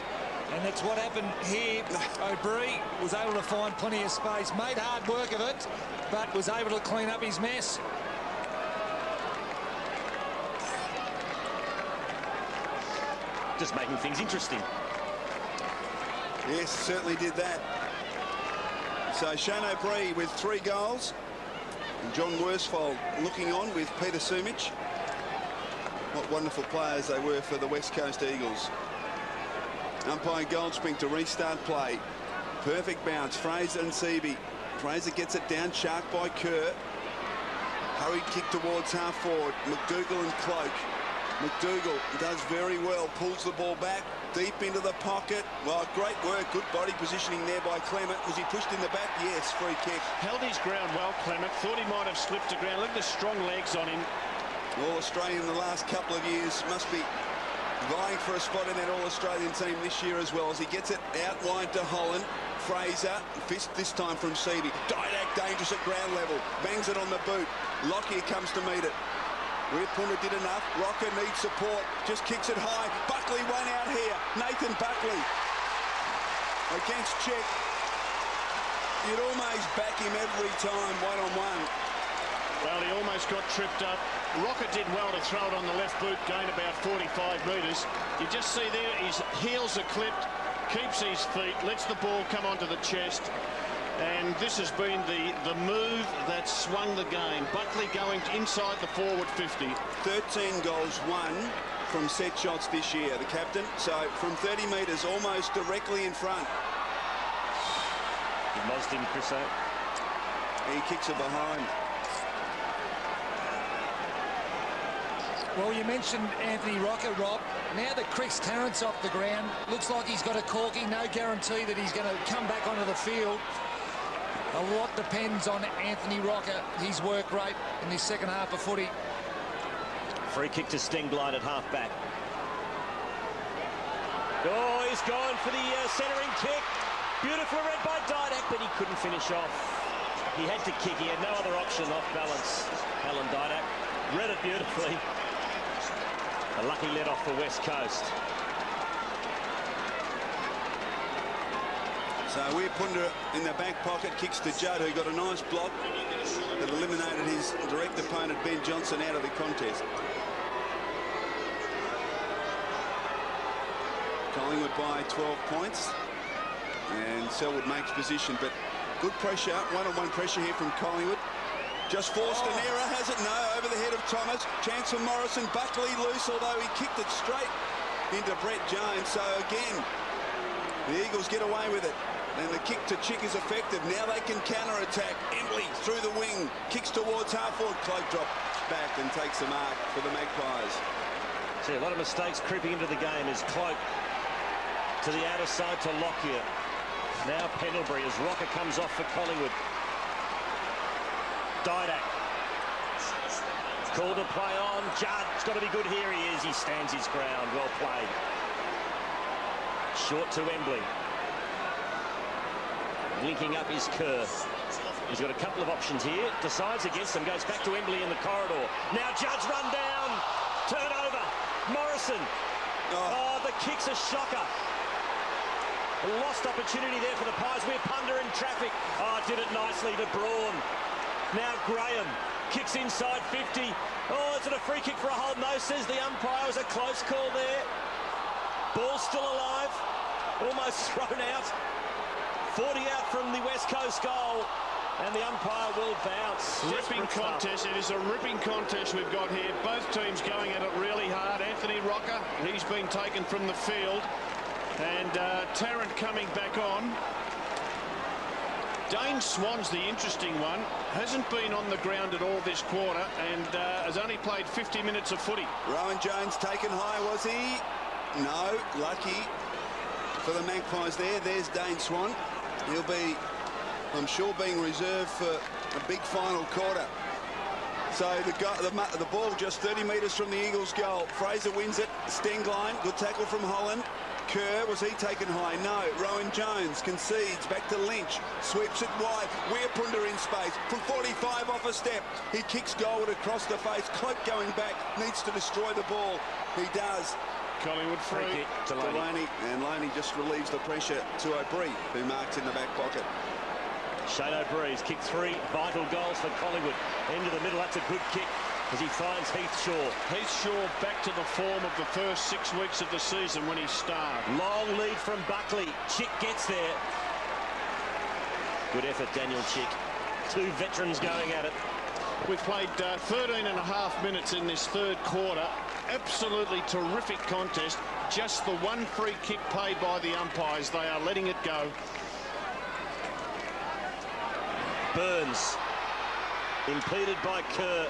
And that's what happened here. O'Brien was able to find plenty of space, made hard work of it, but was able to clean up his mess. Just making things interesting. Yes, certainly did that. So Shane O'Brien with 3 goals. And John Worsfold looking on with Peter Sumich. What wonderful players they were for the West Coast Eagles. Umpire Goldspink to restart play. Perfect bounce, Fraser and Seavey. Fraser gets it down, shark by Kerr. Hurried kick towards half forward. McDougall and Cloak. McDougall does very well, pulls the ball back, deep into the pocket. Well, great work, good body positioning there by Clement. Was he pushed in the back? Yes, free kick. Held his ground well, Clement. Thought he might have slipped to ground. Look at the strong legs on him. All-Australian in the last couple of years, must be vying for a spot in that All-Australian team this year as well, as he gets it out wide to Holland. Fraser, fist this time from Seavey. Didak dangerous at ground level, bangs it on the boot. Lockyer comes to meet it. Rearpunta did enough. Rocker needs support. Just kicks it high. Buckley won out here. Nathan Buckley against Czech. You'd almost back him every time, one-on-one. Well, he almost got tripped up. Rocker did well to throw it on the left boot, gain about 45 metres. You just see there, his heels are clipped, keeps his feet, lets the ball come onto the chest. And this has been the move that swung the game. Buckley going inside the forward 50. 13 goals won from set shots this year, the captain. So from 30 metres, almost directly in front. He mozzed him, Chriso. He kicks it behind. Well, you mentioned Anthony Rocker, Rob. Now that Chris Tarrant's off the ground, looks like he's got a corky. No guarantee that he's going to come back onto the field. A lot depends on Anthony Rocker, his work rate in this second half of footy. Free kick to Stenglein at half-back. Oh, he's gone for the centering kick. Beautifully read by Didak, but he couldn't finish off. He had to kick. He had no other option off balance. Alan Didak read it beautifully. A lucky let-off for West Coast. So Rearpunta in the back pocket, kicks to Judd, who got a nice block that eliminated his direct opponent Ben Johnson out of the contest. Collingwood by 12 points, and Selwood makes position, but good pressure, one-on-one pressure here from Collingwood. Just forced an error, has it? No, over the head of Thomas. Chance for Morrison, Buckley loose, although he kicked it straight into Brett Jones. So again, the Eagles get away with it. And the kick to Chick is effective. Now they can counter-attack. Embley through the wing, kicks towards half-forward. Cloak drops back and takes the mark for the Magpies. See, a lot of mistakes creeping into the game as Cloak to the outer side to Lockyer. Now Pendlebury as Rocker comes off for Collingwood. Didak. Call to play on. Judd's got to be good here. He is. He stands his ground. Well played. Short to Embley. Linking up is Kerr. He's got a couple of options here. Decides against them. Goes back to Embley in the corridor. Now Judd's run down. Turnover. Morrison. Oh, the kick's a shocker. A lost opportunity there for the Pies. We're Punter in traffic. Oh, did it nicely to Braun. Now Graham kicks inside 50. Oh, is it a free kick for a hold? No, says the umpire. It was a close call there. Ball still alive. Almost thrown out. 40 out from the West Coast goal. And the umpire will bounce. Ripping contest. It is a ripping contest we've got here. Both teams going at it really hard. Anthony Rocker, he's been taken from the field. And Tarrant coming back on. Dane Swan's the interesting one. Hasn't been on the ground at all this quarter and has only played 50 minutes of footy. Rowan Jones taken high, was he? No, lucky for the Magpies there. There's Dane Swan. He'll be, I'm sure, being reserved for a big final quarter. So the ball just 30 metres from the Eagles' goal. Fraser wins it. Stenglein, good tackle from Holland. Kerr, was he taken high? No. Rowan Jones concedes, back to Lynch, sweeps it wide. Rearpunta in space, from 45 off a step. He kicks Gold across the face. Cloak going back, needs to destroy the ball. He does. Collingwood free kick to Loney, and Loney just relieves the pressure to O'Brien, who marks in the back pocket. Shane O'Brien's kicked 3 vital goals for Collingwood. Into the middle, that's a good kick. as he finds Heath Shaw. Heath Shaw back to the form of the first 6 weeks of the season when he starred. Long lead from Buckley. Chick gets there. Good effort, Daniel Chick. 2 veterans going at it. We've played 13 and a half minutes in this third quarter. Absolutely terrific contest. Just the one free kick paid by the umpires. They are letting it go. Burns impeded by Kerr.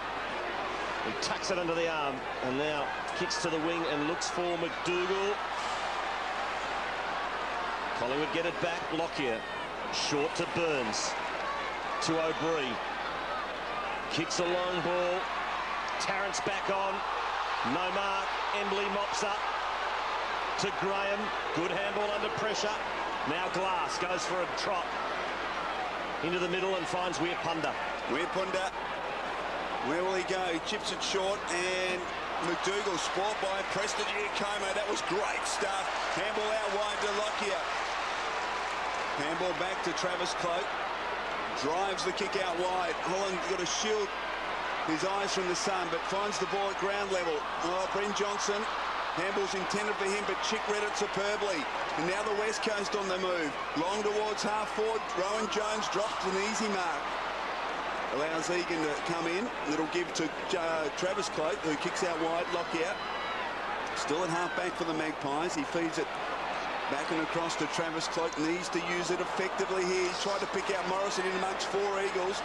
He tucks it under the arm and now kicks to the wing and looks for McDougall. Collingwood get it back. Lockyer short to Burns. To O'Brien. Kicks a long ball. Tarrant's back on. No mark. Embley mops up to Graham. Good handball under pressure. Now Glass goes for a trot into the middle and finds Weirpunda. Weirpunda, where will he go? He chips it short and McDougall sport by Preston Como. That was great stuff. Handball out wide to Lockyer. Handball back to Travis Cloak. Drives the kick out wide. Holland got to shield his eyes from the sun, but finds the ball at ground level. Oh, Bryn Johnson. Handball's intended for him, but Chick read it superbly. And now the West Coast on the move. Long towards half forward. Rowan Jones drops an easy mark. Allows Egan to come in. It'll give to Travis Cloak, who kicks out wide. Lockyer. Still at half back for the Magpies. He feeds it back and across to Travis Cloak. Needs to use it effectively here. He's tried to pick out Morrison in amongst 4 Eagles.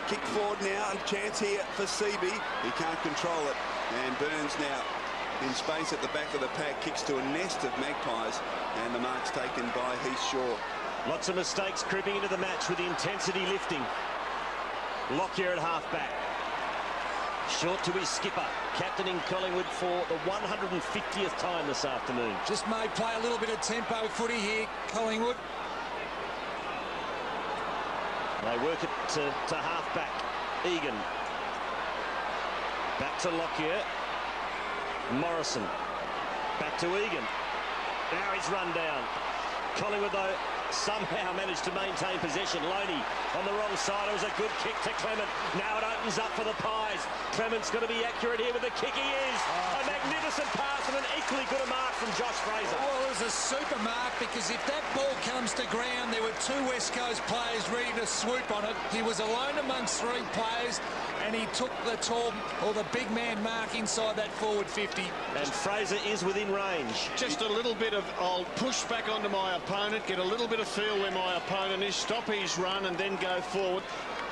Kick forward now, and chance here for Seaby. He can't control it. And Burns now in space at the back of the pack, kicks to a nest of Magpies, and the mark's taken by Heath Shaw. Lots of mistakes creeping into the match with the intensity lifting. Lockyer at half back. Short to his skipper, captaining Collingwood for the 150th time this afternoon. Just may play a little bit of tempo footy here, Collingwood. They work it to half back. Egan. Back to Lockyer. Morrison. Back to Egan. Now he's run down. Collingwood, though, somehow managed to maintain possession. Loney on the wrong side. It was a good kick to Clement. Now it opens up for the Pies. Clement's got to be accurate here with the kick. He is. A magnificent pass and an equally good mark from Josh Fraser. Well, it was a super mark, because if that ball comes to ground, there were 2 West Coast players ready to swoop on it. He was alone amongst 3 players, and he took the tall, or the big man mark inside that forward 50. And Fraser is within range. Just a little bit of, I'll push back onto my opponent, get a little bit of feel where my opponent is, stop his run and then go forward.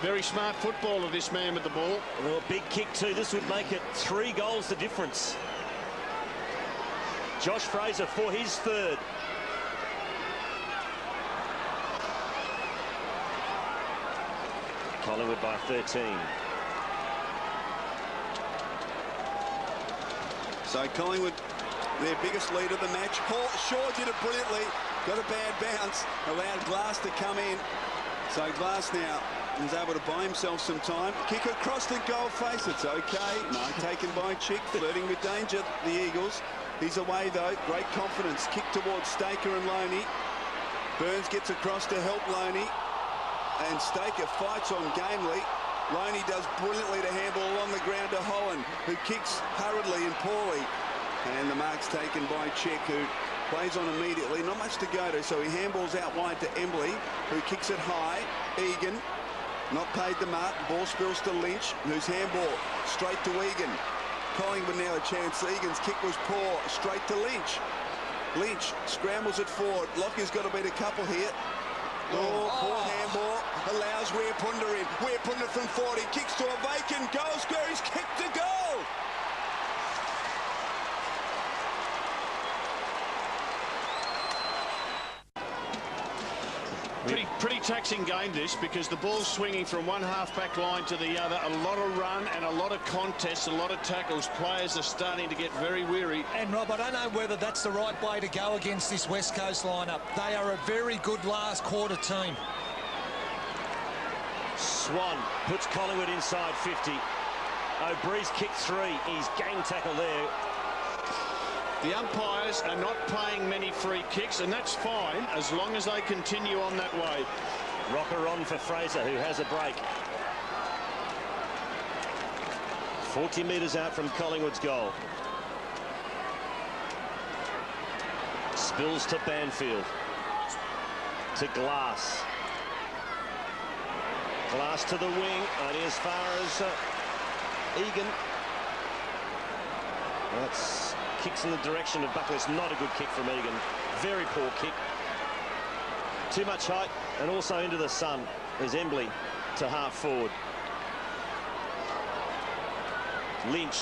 Very smart footballer, this man with the ball. Well, big kick too. This would make it 3 goals the difference. Josh Fraser for his 3rd. Collingwood by 13. So Collingwood, their biggest lead of the match. Shaw did it brilliantly. Got a bad bounce. Allowed Glass to come in. So Glass now is able to buy himself some time. Kick across the goal face. It's okay. No, taken by Chick. Flirting with danger, the Eagles. He's away, though. Great confidence. Kick towards Staker and Loney. Burns gets across to help Loney. And Staker fights on gamely. Loney does brilliantly to handball along the ground to Holland, who kicks hurriedly and poorly. And the mark's taken by Chick, who plays on immediately. Not much to go to, so he handballs out wide to Embley, who kicks it high. Egan, not paid the mark. Ball spills to Lynch, whose handball straight to Egan. Collingwood now a chance. Egan's kick was poor. Straight to Lynch. Lynch scrambles it forward. Lockier's got to beat a couple here. Poor handball. Allows Weirpunda in. Weirpunda from 40. Kicks to a vacant goal square. He's kicked to goal. Pretty taxing game this, because the ball's swinging from one half-back line to the other. A lot of run and a lot of contests, a lot of tackles. Players are starting to get very weary. And Rob, I don't know whether that's the right way to go against this West Coast lineup. They are a very good last quarter team. Swan puts Collingwood inside 50. O'Brien's kick 3. He's gang tackle there. The umpires are not playing many free kicks, and that's fine as long as they continue on that way. Rocker on for Fraser, who has a break. 40 metres out from Collingwood's goal. Spills to Banfield. To Glass. Glass to the wing, only as far as Egan. That's kicks in the direction of Buckley. It's not a good kick from Egan. Very poor kick. Too much height, and also into the sun is Embley to half forward. Lynch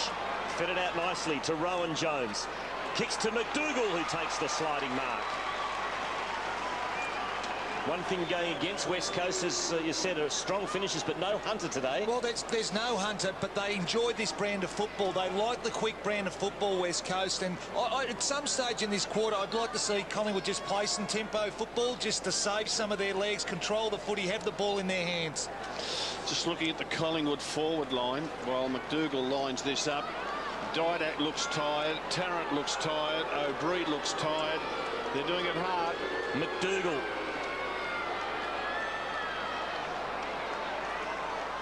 fed it out nicely to Rowan Jones. Kicks to McDougall, who takes the sliding mark. One thing going against West Coast, as you said, are strong finishes, but no Hunter today. Well, there's no Hunter, but they enjoyed this brand of football. They like the quick brand of football, West Coast. And at some stage in this quarter, I'd like to see Collingwood just play some tempo football, just to save some of their legs, control the footy, have the ball in their hands. Just looking at the Collingwood forward line, while McDougall lines this up. Didak looks tired, Tarrant looks tired, O'Brien looks tired. They're doing it hard. McDougall.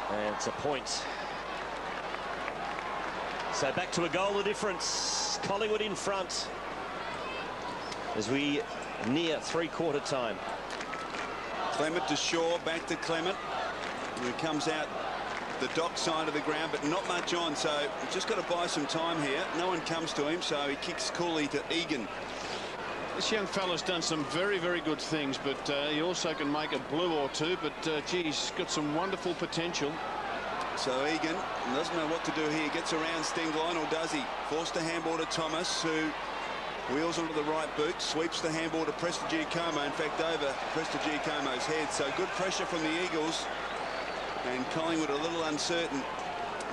And it's a point. So back to a goal of difference. Collingwood in front as we near three-quarter time. Clement to Shaw, back to Clement. He comes out the dock side of the ground, but not much on, so we've just got to buy some time here. No one comes to him, so he kicks coolly to Egan. This young fella's done some very, very good things, but he also can make a blue or two, but gee, he's got some wonderful potential. So Egan doesn't know what to do here. Gets around Stengline, or does he? Forced a handball to Thomas, who wheels onto the right boot, sweeps the handball to Prestigiacomo, in fact over Prestigiacomo's head. So good pressure from the Eagles, and Collingwood a little uncertain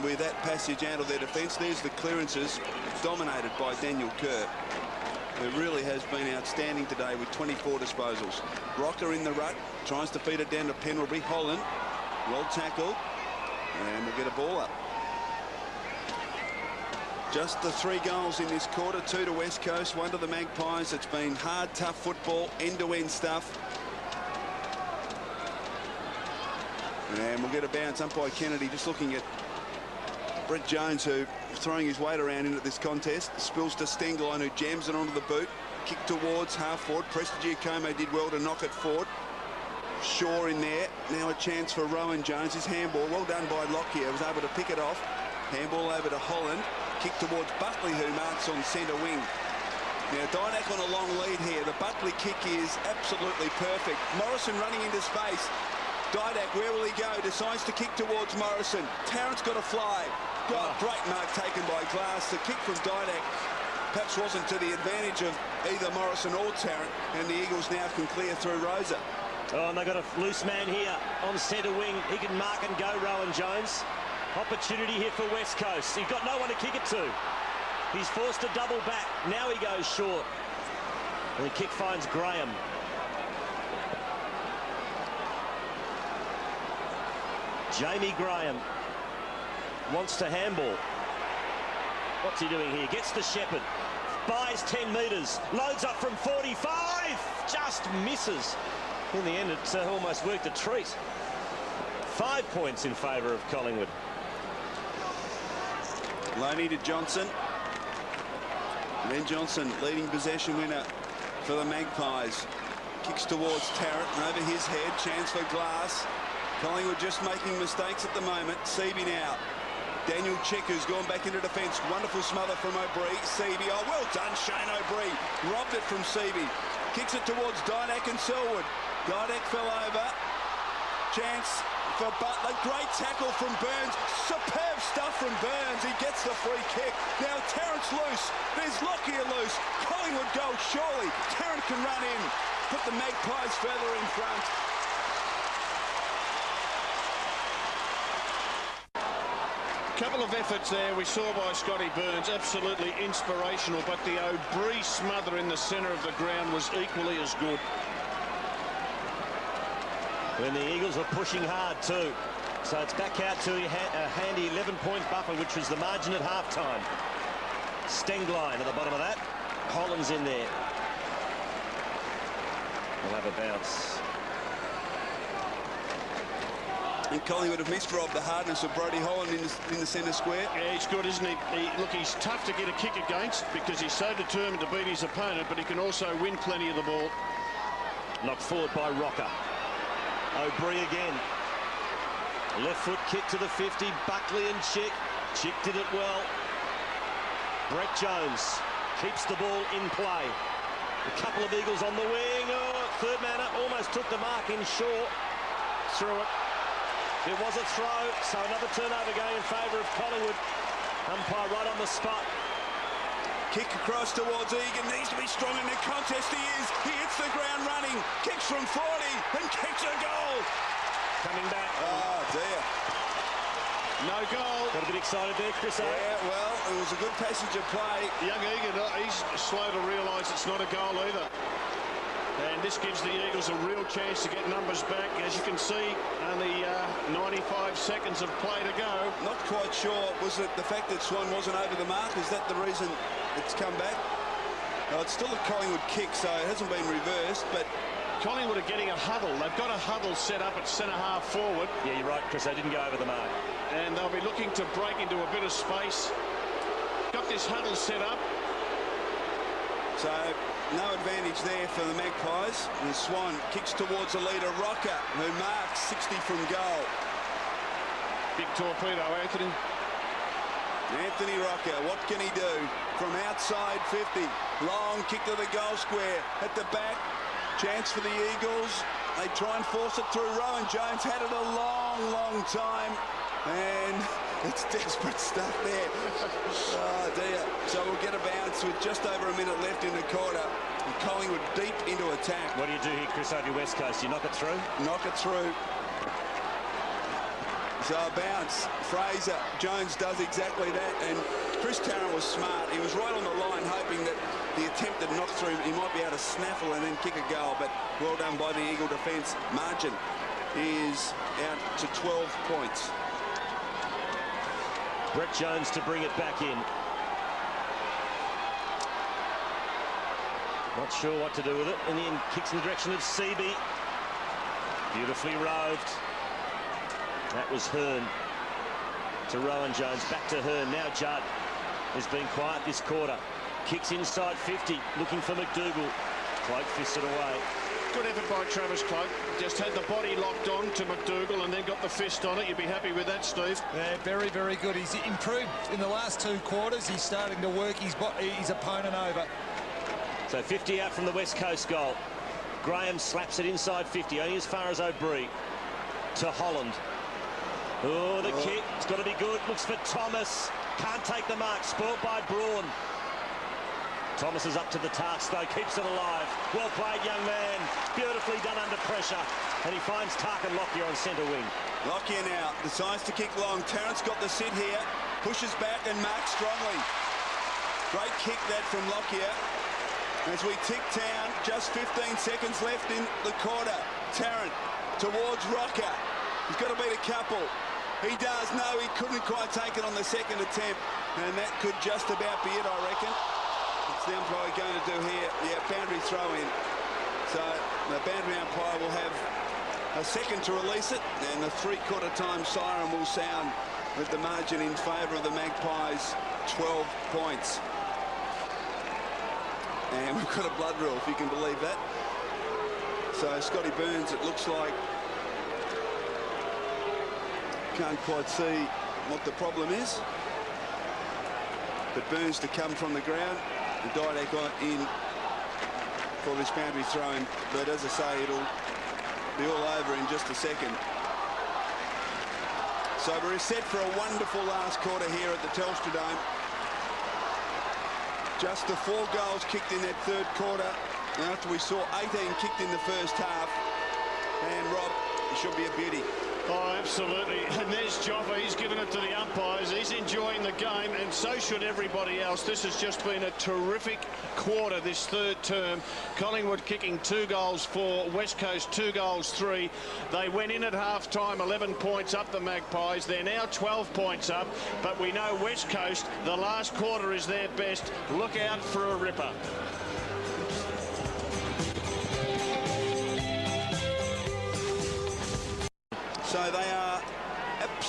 with that passage out of their defence. There's the clearances, dominated by Daniel Kerr, who really has been outstanding today with 24 disposals. Rocker in the ruck, tries to feed it down to Pendlebury. Holland, well tackled, and we'll get a ball up. Just the 3 goals in this quarter, 2 to West Coast, 1 to the Magpies. It's been hard, tough football, end-to-end stuff. And we'll get a bounce. Umpire Kennedy just looking at Brett Jones, who throwing his weight around into this contest. Spills to Stengline, who jams it onto the boot. Kick towards half forward. Prestigiacomo did well to knock it forward. Shaw in there. Now a chance for Rowan Jones. His handball, well done by Lockyer, was able to pick it off. Handball over to Holland. Kick towards Buckley, who marks on centre wing. Now Didak on a long lead here. The Buckley kick is absolutely perfect. Morrison running into space. Didak, where will he go? Decides to kick towards Morrison. Tarrant's got a fly. Great mark taken by Glass. The kick from Didak perhaps wasn't to the advantage of either Morrison or Tarrant, and the Eagles now can clear through Rosa. Oh, and they've got a loose man here on centre wing. He can mark and go, Rowan Jones. Opportunity here for West Coast. He's got no one to kick it to. He's forced to double back. Now he goes short. And the kick finds Graham. Jamie Graham wants to handball. What's he doing here? Gets to Shepherd. Buys 10 metres. Loads up from 45. Just misses. In the end, it almost worked a treat. 5 points in favour of Collingwood. Loney to Johnson. And then Johnson, leading possession winner for the Magpies. Kicks towards Tarrant, and over his head, chance for Glass. Collingwood just making mistakes at the moment. Seaby now. Daniel Checker's gone back into defence. Wonderful smother from O'Brien. Seaby, oh, well done, Shane O'Brien. Robbed it from Seaby. Kicks it towards Didak and Selwood. Didak fell over. Chance for Butler. Great tackle from Burns. Superb stuff from Burns. He gets the free kick. Now Tarrant's loose. There's Lockyer loose. Collingwood goal surely. Tarrant can run in. Put the Magpies further in front. Couple of efforts there we saw by Scotty Burns, absolutely inspirational, but the O'Brien smother in the centre of the ground was equally as good. When the Eagles were pushing hard too. So it's back out to a handy 11-point buffer, which was the margin at half-time. Stengline at the bottom of that. Holland's in there. We'll have a bounce. And Collingwood have misrobbed the hardness of Brodie Holland in the centre square. Yeah, he's good, isn't he? Look, he's tough to get a kick against because he's so determined to beat his opponent, but he can also win plenty of the ball. Knocked forward by Rocker. O'Brien again. Left foot kick to the 50. Buckley and Chick. Chick did it well. Brett Jones keeps the ball in play. A couple of Eagles on the wing. Oh, third man up, almost took the mark in short. Through it. It was a throw, so another turnover going in favour of Collingwood. Umpire right on the spot. Kick across towards Egan. Needs to be strong in the contest. He is. He hits the ground running. Kicks from 40 and kicks a goal. Coming back. Oh, dear. No goal. Got a bit excited there, Chris. Yeah, well, it was a good passage of play. Young Egan, he's slow to realise it's not a goal either. And this gives the Eagles a real chance to get numbers back. As you can see, only 95 seconds of play to go. Not quite sure. Was it the fact that Swan wasn't over the mark? Is that the reason it's come back? No, it's still a Collingwood kick, so it hasn't been reversed, but... Collingwood are getting a huddle. They've got a huddle set up at centre-half forward. Yeah, you're right, Chris. They didn't go over the mark. And they'll be looking to break into a bit of space. Got this huddle set up. So, no advantage there for the Magpies. And Swan kicks towards the leader, Rocker, who marks 60 from goal. Big torpedo, Anthony. Anthony Rocker, what can he do? From outside 50, long kick to the goal square. At the back, chance for the Eagles. They try and force it through. Rowan Jones had it a long time. And it's desperate stuff there. Oh, dear. So we'll get a bounce with just over a minute left in the quarter. And Collingwood deep into attack. What do you do here, Chris, over your West Coast? You knock it through? Knock it through. So a bounce. Fraser, Jones does exactly that. And Chris Tarrant was smart. He was right on the line, hoping that the attempted knock through, he might be able to snaffle and then kick a goal. But well done by the Eagle defence. Margin is out to 12 points. Brett Jones to bring it back in. Not sure what to do with it. And then kicks in the direction of Seaby. Beautifully roved. That was Hearn to Rowan Jones. Back to Hearn. Now Judd has been quiet this quarter. Kicks inside 50. Looking for McDougall. Cloak fisted away. Good effort by Travis Cloak. Just had the body locked on to McDougall and then got the fist on it. You'd be happy with that, Steve. Yeah, very good. He's improved in the last two quarters. He's starting to work his opponent over. So 50 out from the West Coast goal. Graham slaps it inside 50, only as far as O'Brien. To Holland. Oh, the kick. It's got to be good. Looks for Thomas. Can't take the mark. Spoilt by Braun. Thomas is up to the task, though. Keeps it alive. Well played, young man. Beautifully done under pressure. And he finds Tarkin Lockyer on centre wing. Lockyer now decides to kick long. Tarrant's got the sit here. Pushes back and marks strongly. Great kick that from Lockyer. As we tick down, just 15 seconds left in the quarter. Tarrant towards Rocker. He's got to beat a couple. He does. No, he couldn't quite take it on the second attempt. And that could just about be it, I reckon. It's the umpire going to do here. Yeah, boundary throw in. So the boundary umpire will have a second to release it. And the three-quarter time siren will sound with the margin in favour of the Magpies. 12 points. And we've got a blood rule, if you can believe that. So Scotty Burns, it looks like, can't quite see what the problem is. But Burns to come from the ground. And Didak in for this boundary throw-in. But as I say, it'll be all over in just a second. So we're set for a wonderful last quarter here at the Telstra Dome. Just the 4 goals kicked in that third quarter. And after we saw 18 kicked in the first half. And Rob, it should be a beauty. Oh, absolutely. And there's Joffa. He's given it to the umpires. He's enjoying the game, and so should everybody else. This has just been a terrific quarter, this third term. Collingwood kicking 2 goals for West Coast, 2 goals 3. They went in at half-time, 11 points up, the Magpies. They're now 12 points up, but we know West Coast, the last quarter is their best. Look out for a ripper. So they are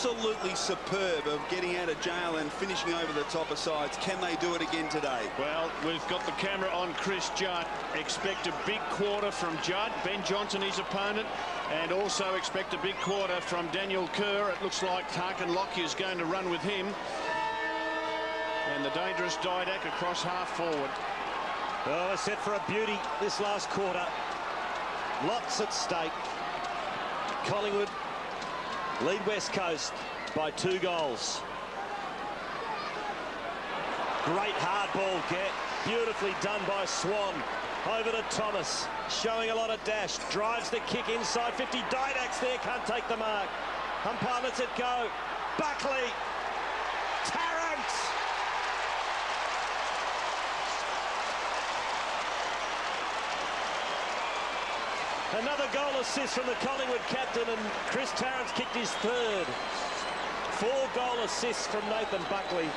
absolutely superb of getting out of jail and finishing over the top of sides. Can they do it again today? Well, we've got the camera on Chris Judd. Expect a big quarter from Judd, Ben Johnson, his opponent, and also expect a big quarter from Daniel Kerr. It looks like Tarkin Lockyer is going to run with him. And the dangerous Didak across half forward. Oh, a set for a beauty this last quarter. Lots at stake. Collingwood lead West Coast by 2 goals. Great hard ball get. Beautifully done by Swan. Over to Thomas. Showing a lot of dash. Drives the kick inside 50. Didak's there. Can't take the mark. Umpire lets it go. Buckley. Tarrant. Another goal assist from the Collingwood captain, and Chris Tarrant's kicked his 3rd. 4 goal assists from Nathan Buckley.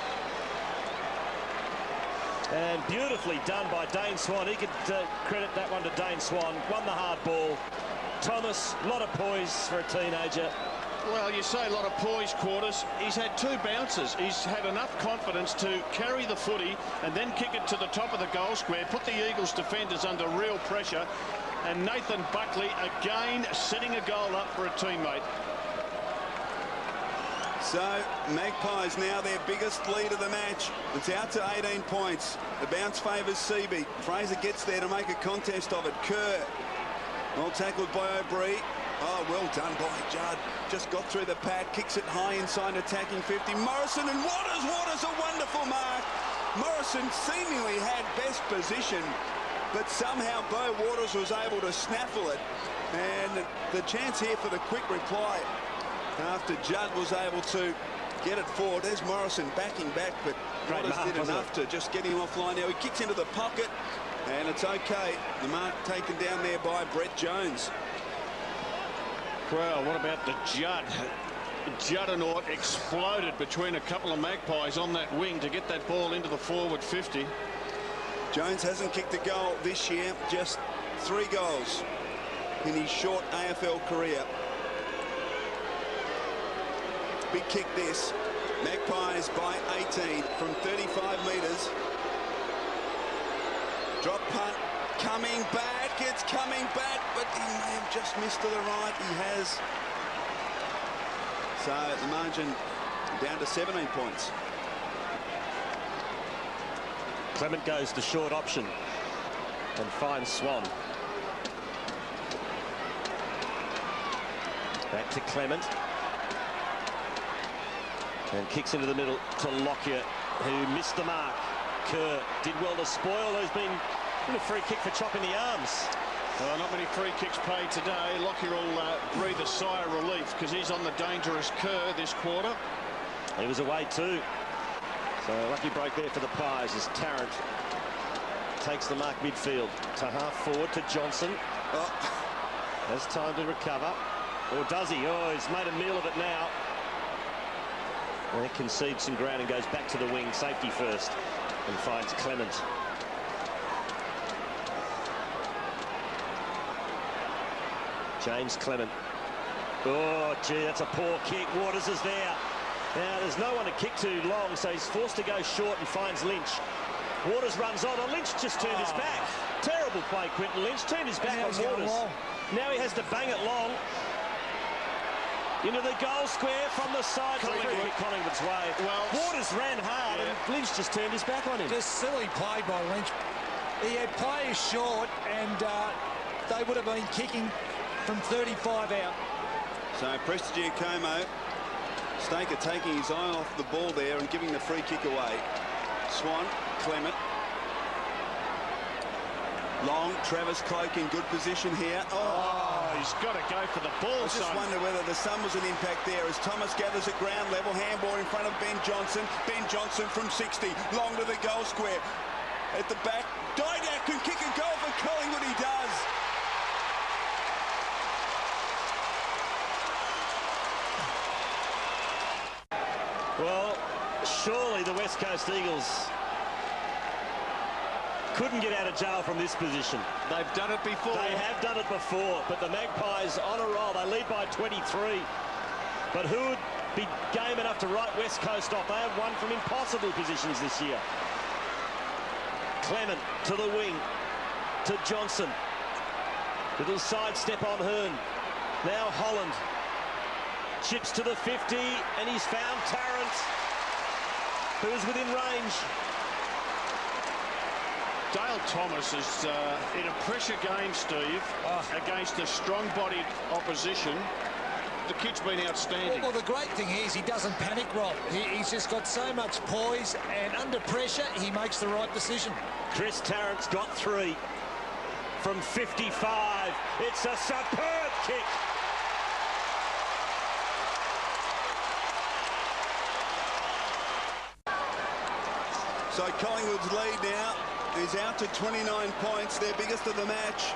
And beautifully done by Dane Swan. He could credit that one to Dane Swan. Won the hard ball. Thomas, a lot of poise for a teenager. Well, you say a lot of poise, Quarters. He's had 2 bounces. He's had enough confidence to carry the footy and then kick it to the top of the goal square, put the Eagles defenders under real pressure. And Nathan Buckley again setting a goal up for a teammate. So Magpies now their biggest lead of the match. It's out to 18 points. The bounce favours Seaby. Fraser gets there to make a contest of it. Kerr, well tackled by O'Brien. Oh, well done by Judd. Just got through the pack, kicks it high inside attacking 50. Morrison and Waters. Waters a wonderful mark. Morrison seemingly had best position, but somehow Beau Waters was able to snaffle it. And the chance here for the quick reply after Judd was able to get it forward. There's Morrison backing back, but Waters did enough to just get him offline. Now he kicks into the pocket, and it's okay. The mark taken down there by Brett Jones. Well, what about the Judd? Juddernaut exploded between a couple of Magpies on that wing to get that ball into the forward 50. Jones hasn't kicked a goal this year, just 3 goals in his short AFL career. Big kick this. Magpies by 18 from 35 metres. Drop punt coming back. It's coming back, but he may have just missed to the right. He has. So the margin down to 17 points. Clement goes the short option and finds Swan. Back to Clement. And kicks into the middle to Lockyer, who missed the mark. Kerr did well to spoil. There's been a free kick for chopping the arms. Well, not many free kicks paid today. Lockyer will breathe a sigh of relief because he's on the dangerous Kerr this quarter. He was away too. So lucky break there for the Pies as Tarrant takes the mark midfield to half forward to Johnson. Oh. Has time to recover. Or does he? Oh, he's made a meal of it now. And it concedes some ground and goes back to the wing. Safety first. And finds Clement. James Clement. Oh, gee, that's a poor kick. Waters is there. Now, there's no one to kick too long, so he's forced to go short and finds Lynch. Waters runs on, and Lynch just turned his back. Terrible play, Quinton Lynch. Turned his back on Waters. Now he has to bang it long. Into the goal square from the side. Collingwood's way. Well, Waters ran hard, and Lynch just turned his back on him. Just silly play by Lynch. He had players short, and they would have been kicking from 35 out. So Prestigiacomo, Staker taking his eye off the ball there and giving the free kick away. Swan, Clement. Long, Travis Cloak in good position here. Oh, he's got to go for the ball. I just wonder whether the sun was an impact there as Thomas gathers at ground level. Handball in front of Ben Johnson. Ben Johnson from 60, long to the goal square. At the back, Didak can kick a goal for Collingwood. He does. Well, surely the West Coast Eagles couldn't get out of jail from this position. They've done it before. They have done it before, but the Magpies on a roll. They lead by 23. But who would be game enough to write West Coast off. They have won from impossible positions this year. Clement to the wing, to Johnson. Little sidestep on Hearn. Now Holland. Chips to the 50, and he's found Tarrant, who is within range. Dale Thomas is in a pressure game, Steve, against a strong-bodied opposition. The kid's been outstanding. Well, the great thing is he doesn't panic, Rob. He's just got so much poise, and under pressure, he makes the right decision. Chris Tarrant's got 3 from 55. It's a superb kick. So Collingwood's lead now is out to 29 points, their biggest of the match.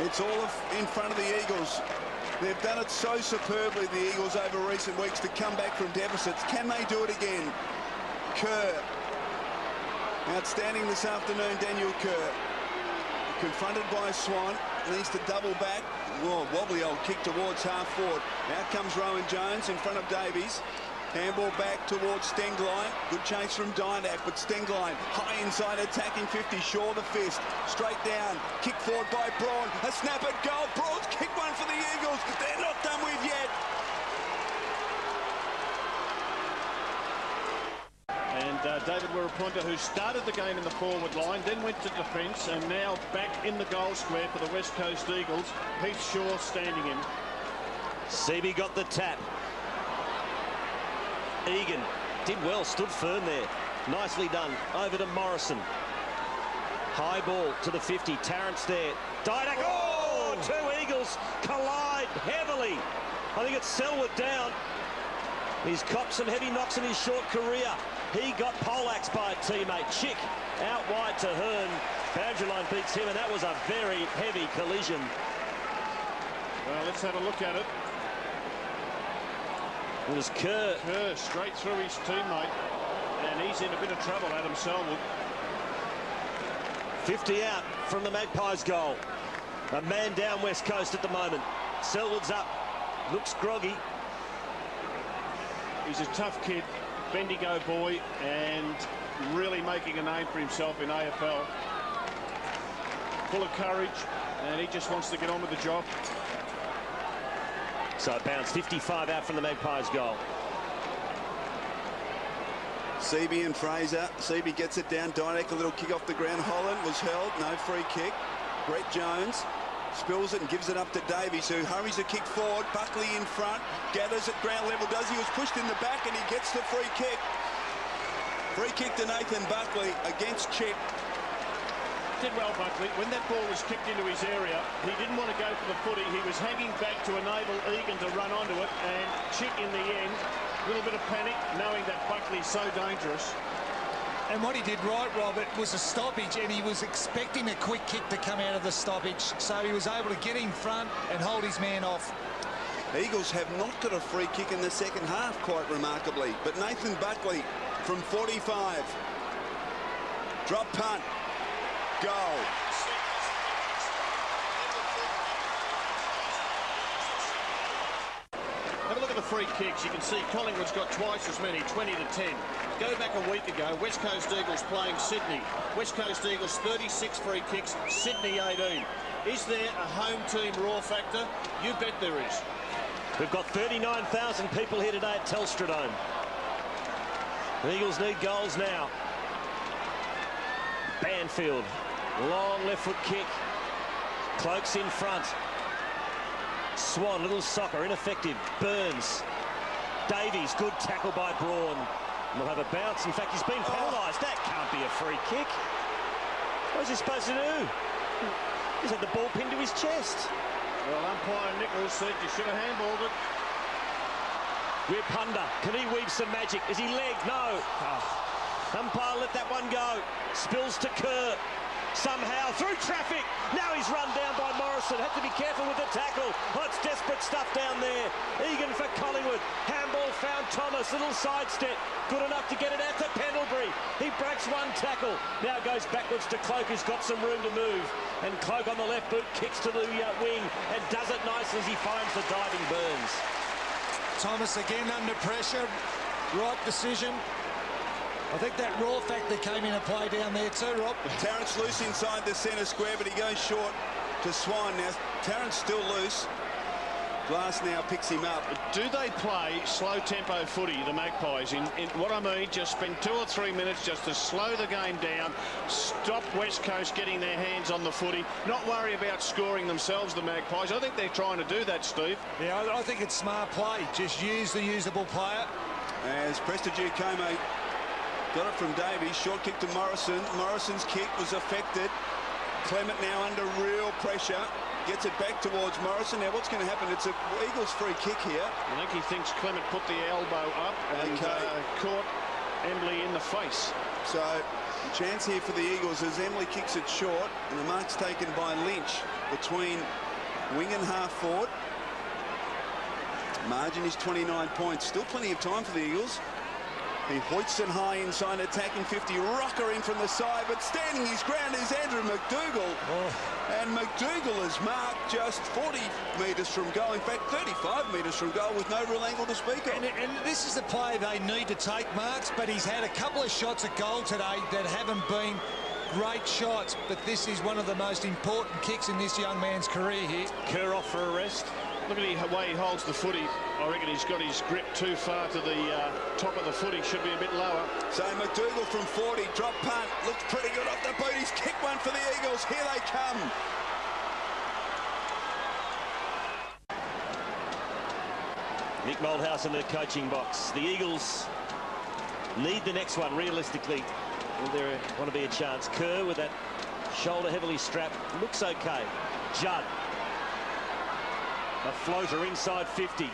It's all in front of the Eagles. They've done it so superbly, the Eagles, over recent weeks to come back from deficits. Can they do it again? Kerr. Outstanding this afternoon, Daniel Kerr. Confronted by Swan. Needs to double back. Oh, wobbly old kick towards half forward. Out comes Rowan Jones in front of Davies. Handball back towards Stenglein. Good chase from Dynak, but Stenglein high inside attacking 50. Shaw the fist. Straight down. Kick forward by Braun. A snap at goal. Braun's kicked one for the Eagles. They're not done with yet. And David Wirapunta, who started the game in the forward line, then went to defence, and now back in the goal square for the West Coast Eagles. Heath Shaw standing in. Seaby got the tap. Egan did well, stood firm there. Nicely done. Over to Morrison. High ball to the 50. Tarrant's there. Dynak. Oh! 2 Eagles collide heavily. I think it's Selwood down. He's copped some heavy knocks in his short career. He got poleaxed by a teammate. Chick out wide to Hearn. Boundary line beats him, and that was a very heavy collision. Well, let's have a look at it. It was Kerr. Kerr straight through his teammate, and he's in a bit of trouble, Adam Selwood. 50 out from the Magpies' goal. A man down West Coast at the moment. Selwood's up. Looks groggy. He's a tough kid, Bendigo boy, and really making a name for himself in AFL. Full of courage, and he just wants to get on with the job. So it bounced 55 out from the Magpies' goal. Seaby and Fraser. Seaby gets it down. Dynak, a little kick off the ground. Holland was held. No free kick. Brett Jones spills it and gives it up to Davies, who hurries a kick forward. Buckley in front. Gathers at ground level. Does he? Was pushed in the back, and he gets the free kick. Free kick to Nathan Buckley against Chick. Did well, Buckley. When that ball was kicked into his area, he didn't want to go for the footy. He was hanging back to enable Egan to run onto it, and Chick in the end, a little bit of panic, knowing that Buckley's so dangerous. And what he did right, Robert, was a stoppage, and he was expecting a quick kick to come out of the stoppage, so he was able to get in front and hold his man off. Eagles have not got a free kick in the second half, quite remarkably, but Nathan Buckley from 45. Drop punt. Goal. Have a look at the free kicks. You can see Collingwood's got twice as many, 20 to 10. Go back a week ago, West Coast Eagles playing Sydney. West Coast Eagles 36 free kicks, Sydney 18. Is there a home team raw factor? You bet there is. We've got 39,000 people here today at Telstra Dome. The Eagles need goals now. Banfield. Long left foot kick. Cloak's in front. Swan, little soccer, ineffective. Burns. Davies, good tackle by Braun. We'll have a bounce. In fact, he's been penalised. That can't be a free kick. What's he supposed to do? He's had the ball pinned to his chest. Well, umpire Nichols said you should have handballed it. Wirapunta, can he weave some magic? Is he legged? No. Umpire let that one go. Spills to Kerr. Somehow through traffic. Now he's run down by Morrison. Had to be careful with the tackle. Oh, it's desperate stuff down there. Egan for Collingwood. Handball found Thomas. Little sidestep. Good enough to get it out to Pendlebury. He breaks one tackle. Now goes backwards to Cloak, who's got some room to move. And Cloak on the left boot kicks to the wing and does it nicely as he finds the diving Burns. Thomas again under pressure. Right decision. I think that raw factor came into play down there too, Rob. Tarrant's loose inside the centre square, but he goes short to Swine. Now, Tarrant's still loose. Glass now picks him up. Do they play slow-tempo footy, the Magpies? In what I mean, just spend 2 or 3 minutes just to slow the game down, stop West Coast getting their hands on the footy, not worry about scoring themselves, the Magpies. I think they're trying to do that, Steve. Yeah, I think it's smart play. Just use the usable player. As Prestigiacomo got it from Davies, short kick to Morrison. Morrison's kick was affected. Clement now under real pressure. Gets it back towards Morrison. Now, what's going to happen? It's a Eagles free kick here. I think he thinks Clement put the elbow up and caught Embley in the face. So, chance here for the Eagles as Embley kicks it short, and the mark's taken by Lynch between wing and half forward. Margin is 29 points. Still plenty of time for the Eagles. He hoists it high inside, attacking 50. Rocker in from the side, but standing his ground is Andrew McDougall. And McDougall is marked just 40 metres from goal. In fact, 35 metres from goal with no real angle to speak of. And this is the play they need to take, Marks, but he's had a couple of shots at goal today that haven't been great shots, but this is one of the most important kicks in this young man's career here. Kerr off for a rest. Look at the way he holds the footy. I reckon he's got his grip too far to the top of the footy. Should be a bit lower. So McDougall from 40, drop punt. Looks pretty good off the boot. He's kicked one for the Eagles. Here they come. Nick Moldhouse in the coaching box. The Eagles need the next one, realistically. Will there want to be a chance? Kerr with that shoulder heavily strapped. Looks okay. Judd. A floater inside 50.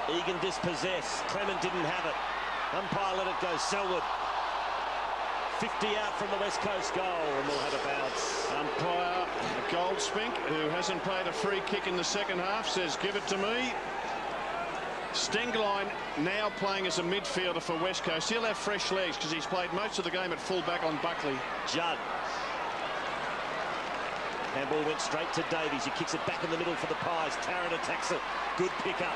Egan dispossessed. Clement didn't have it. Umpire let it go. Selwood. 50 out from the West Coast goal, and we'll have a bounce. Umpire Goldspink, who hasn't played a free kick in the second half, says give it to me. Stenglein now playing as a midfielder for West Coast. He'll have fresh legs because he's played most of the game at full-back on Buckley. Judd. Handball went straight to Davies. He kicks it back in the middle for the Pies. Tarrant attacks it. Good pick-up.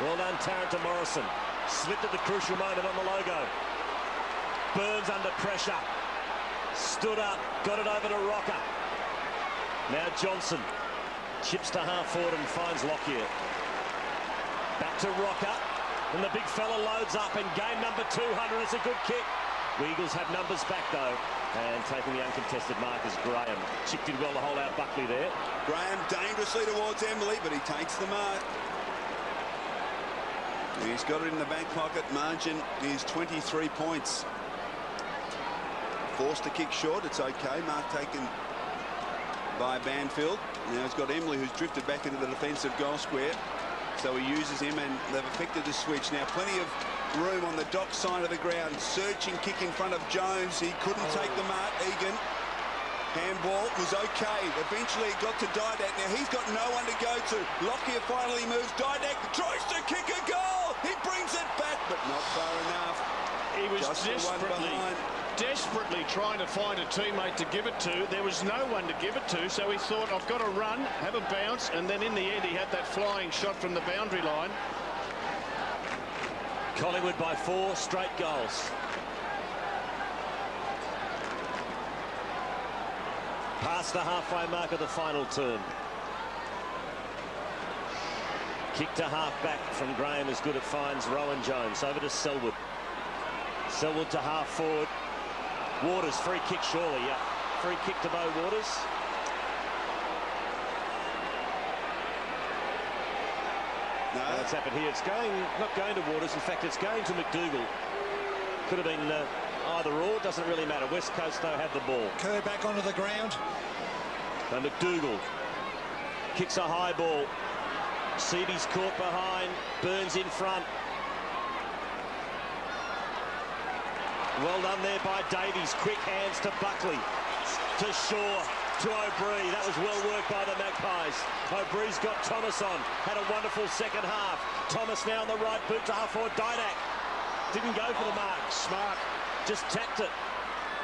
Well done, Tarrant to Morrison. Slipped at the crucial moment on the logo. Burns under pressure. Stood up. Got it over to Rocker. Now Johnson. Chips to half forward and finds Lockyer. Back to Rocker. And the big fella loads up. And game number 200 is a good kick. The Eagles have numbers back, though. And taking the uncontested mark is Graham. Chick did well to hold out Buckley there. Graham dangerously towards Embley, but he takes the mark. He's got it in the back pocket. Margin is 23 points. Forced to kick short. It's okay. Mark taken by Banfield. Now he's got Embley, who's drifted back into the defensive goal square. So he uses him, and they've effected the switch. Now plenty of room on the dock side of the ground. Searching kick in front of Jones. He couldn't take the mark. Egan. Handball was okay. Eventually it got to Didak. Now he's got no one to go to. Lockyer finally moves. Didak tries to kick a goal. He brings it back, but not far enough. He was Just desperately trying to find a teammate to give it to. There was no one to give it to, so he thought, I've got to run, have a bounce, and then in the end he had that flying shot from the boundary line. Collingwood by 4 straight goals. Past the halfway mark of the final term. Kick to half back from Graham is good. It finds Rowan Jones. Over to Selwood. Selwood to half forward. Waters, free kick surely. Yeah, free kick to Bo Waters. No. What's happened here? It's going, not going to Waters. In fact, it's going to McDougall. Could have been either or. Doesn't really matter. West Coast, though, have the ball. Kerr back onto the ground. And McDougall kicks a high ball. Seaby's caught behind. Burns in front. Well done there by Davies. Quick hands to Buckley. To Shaw. To O'Brien. That was well worked by the Magpies. O'Brien's got Thomas on. Had a wonderful second half. Thomas now on the right boot to half forward. Didak didn't go for the mark. Smart. Just tapped it.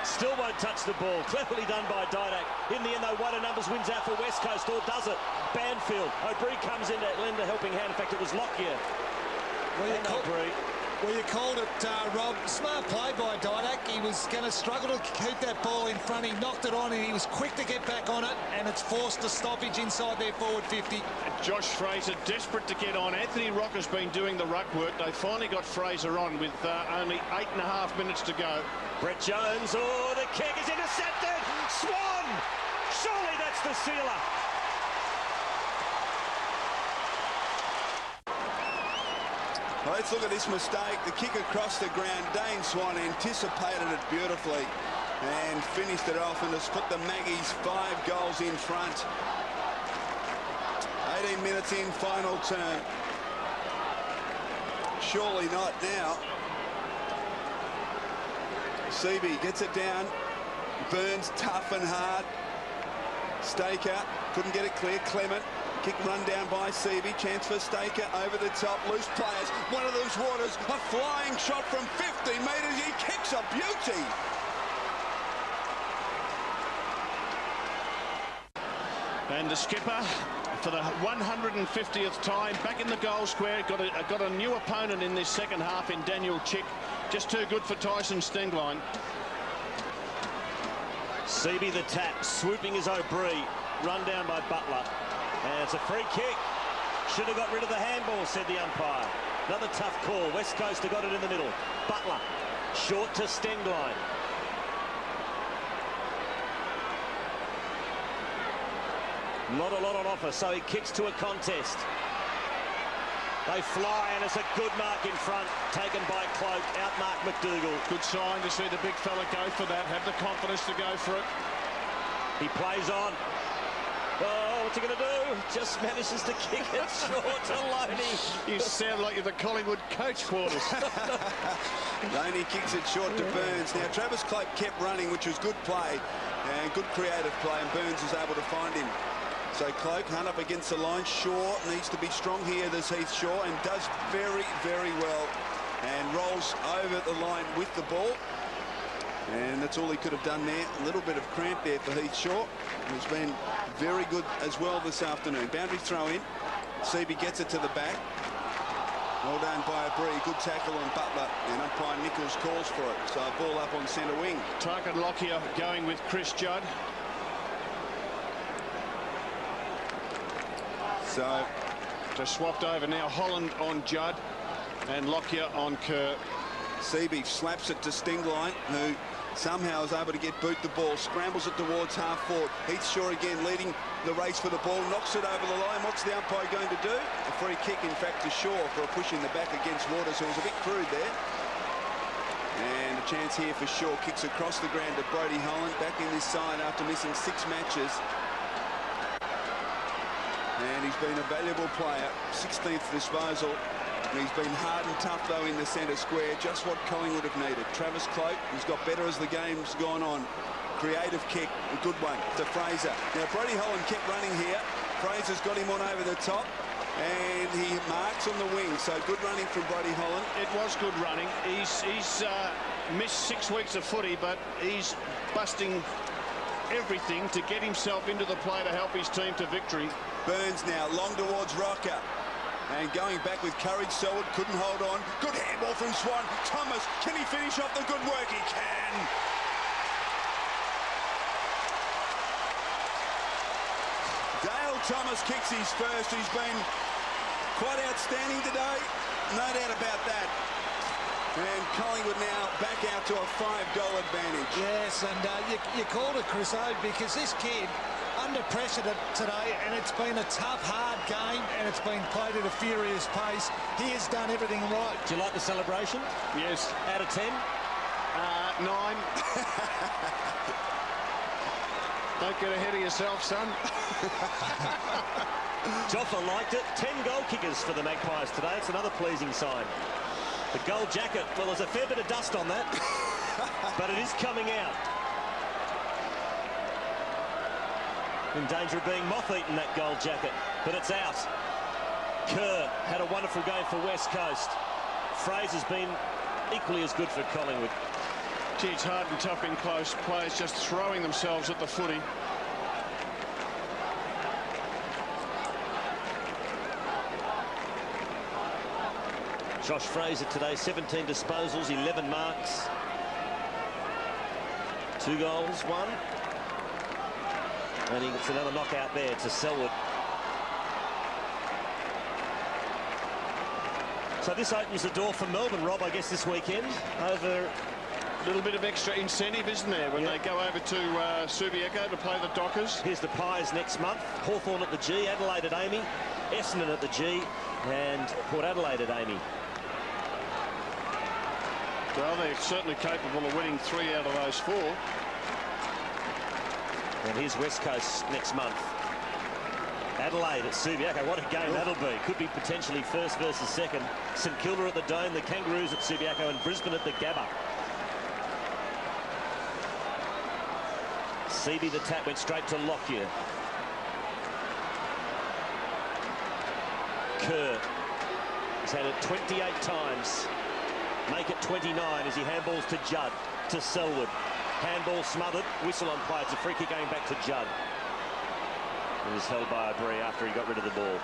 Still won't touch the ball. Cleverly done by Didak. In the end, though, one of numbers wins out for West Coast, or does it? Banfield. O'Brien comes in to lend a helping hand. In fact, it was Lockyer. Well, you called it, Rob. Smart play by Didak. He was going to struggle to keep that ball in front. He knocked it on, and he was quick to get back on it, and it's forced a stoppage inside their forward 50. Josh Fraser desperate to get on. Anthony Rocker's been doing the ruck work. They finally got Fraser on with only 8.5 minutes to go. Brett Jones, oh, the kick is intercepted. Swan! Surely that's the sealer. Well, let's look at this mistake. The kick across the ground. Dane Swan anticipated it beautifully and finished it off, and has put the Maggies 5 goals in front. 18 minutes in, final turn. Surely not now. Seavey gets it down. Burns tough and hard. Staker couldn't get it clear. Clement. Kick run down by Seavey. Chance for Staker over the top. Loose players. One of those waters. A flying shot from 50 metres. He kicks a beauty. And the skipper, for the 150th time, back in the goal square. Got a new opponent in this second half in Daniel Chick. Just too good for Tyson Stenglein. Seavey the tap. Swooping is O'Brien. Run down by Butler. And it's a free kick. Should have got rid of the handball, said the umpire. Another tough call. West Coast have got it in the middle. Butler. Short to Stenglein. Not a lot on offer, so he kicks to a contest. They fly, and it's a good mark in front, taken by Cloak. Outmark McDougall. Good sign to see the big fella go for that. Have the confidence to go for it. He plays on. Oh, what's he going to do? Just manages to kick it short to Loney. You sound like you're the Collingwood coach quarters. Loney kicks it short to Burns. Now, Travis Cloak kept running, which was good play and good creative play, and Burns was able to find him. So Cloak, hunt up against the line. Shaw needs to be strong here, this Heath Shaw, and does very, very well. And rolls over the line with the ball. And that's all he could have done there. A little bit of cramp there for Heath Shaw, who's been very good as well this afternoon. Boundary throw in. Seavey gets it to the back. Well done by O'Brien. Good tackle on Butler. And umpire Nichols calls for it. So a ball up on centre wing. Tarkin Lockyer going with Chris Judd. So just swapped over now. Holland on Judd and Lockyer on Kerr. Seavey slaps it to Stenglein, who somehow is able to get boot the ball, scrambles it towards half forward. Heath Shaw again leading the race for the ball, knocks it over the line. What's the umpire going to do? A free kick, in fact, to Shaw for a push in the back against Waters, who was a bit crude there. And a chance here for Shaw. Kicks across the ground to Brodie Holland, back in this side after missing 6 matches. And he's been a valuable player, 16th disposal. He's been hard and tough, though, in the centre square. Just what Collingwood have needed. Travis Cloak, who's got better as the game's gone on. Creative kick, a good one to Fraser. Now, Brodie Holland kept running here. Fraser's got him on over the top, and he marks on the wing. So good running from Brodie Holland. It was good running. He's missed 6 weeks of footy, but he's busting everything to get himself into the play to help his team to victory. Burns now, long towards Rocker. And going back with courage, Selwood couldn't hold on. Good handball from Swan. Thomas, can he finish off the good work? He can. Dale Thomas kicks his first. He's been quite outstanding today. No doubt about that. And Collingwood now back out to a 5-goal advantage. Yes, and you called it, Chris O, because this kid under pressure today, and it's been a tough, hard game, and it's been played at a furious pace. He has done everything right. Do you like the celebration? Yes. Out of 10? 9. Don't get ahead of yourself, son. Joffa liked it. 10 goal kickers for the Magpies today. It's another pleasing sign. The gold jacket, well, there's a fair bit of dust on that, but it is coming out. In danger of being moth-eaten, that gold jacket, but it's out. Kerr had a wonderful game for West Coast. Fraser's been equally as good for Collingwood. Gee, it's hard and tough in close. Players just throwing themselves at the footy. Josh Fraser today, 17 disposals, 11 marks. 2 goals, 1. And he gets another knockout there to Selwood. So this opens the door for Melbourne, Rob, I guess, this weekend. Over a little bit of extra incentive, isn't there, when they go over to Subiaco to play the Dockers. Here's the Pies next month. Hawthorn at the G, Adelaide at Amy, Essendon at the G, and Port Adelaide at Amy. Well, they're certainly capable of winning 3 out of those 4. And here's West Coast next month. Adelaide at Subiaco. What a game that'll be. Could be potentially first versus second. St Kilda at the Dome, the Kangaroos at Subiaco, and Brisbane at the Gabba. Seaby, the tap, went straight to Lockyer. Kerr has had it 28 times. Make it 29 as he handballs to Judd, to Selwood. Handball smothered, whistle on play. It's a free kick going back to Judd. It was held by O'Brien after he got rid of the ball.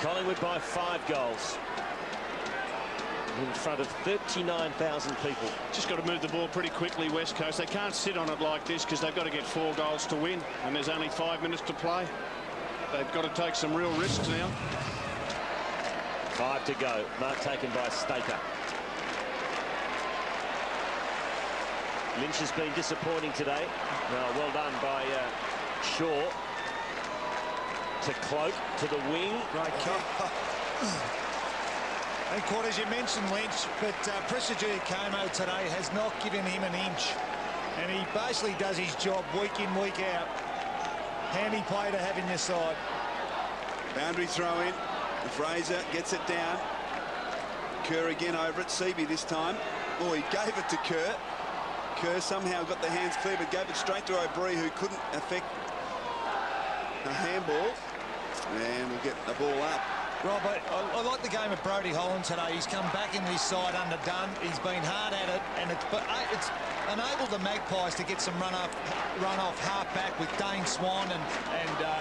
Collingwood by 5 goals. In front of 39,000 people. Just got to move the ball pretty quickly, West Coast. They can't sit on it like this because they've got to get 4 goals to win. And there's only 5 minutes to play. They've got to take some real risks now. 5 to go. Mark taken by Staker. Lynch has been disappointing today. Well done by Shaw. To Cloak, to the wing. Great kick. And Quad, as you mentioned, Lynch, but Prestigia Como today has not given him an inch. And he basically does his job week in, week out. Handy play to have in your side. Boundary throw in. Fraser gets it down. Kerr again over it. Seaby this time. Oh, he gave it to Kerr. Kerr somehow got the hands clear, but gave it straight to O'Brien, who couldn't affect a handball. And we'll get the ball up. Rob, I like the game of Brodie Holland today. He's come back in this side underdone. He's been hard at it, and it's enabled the Magpies to get some run off half-back with Dane Swan and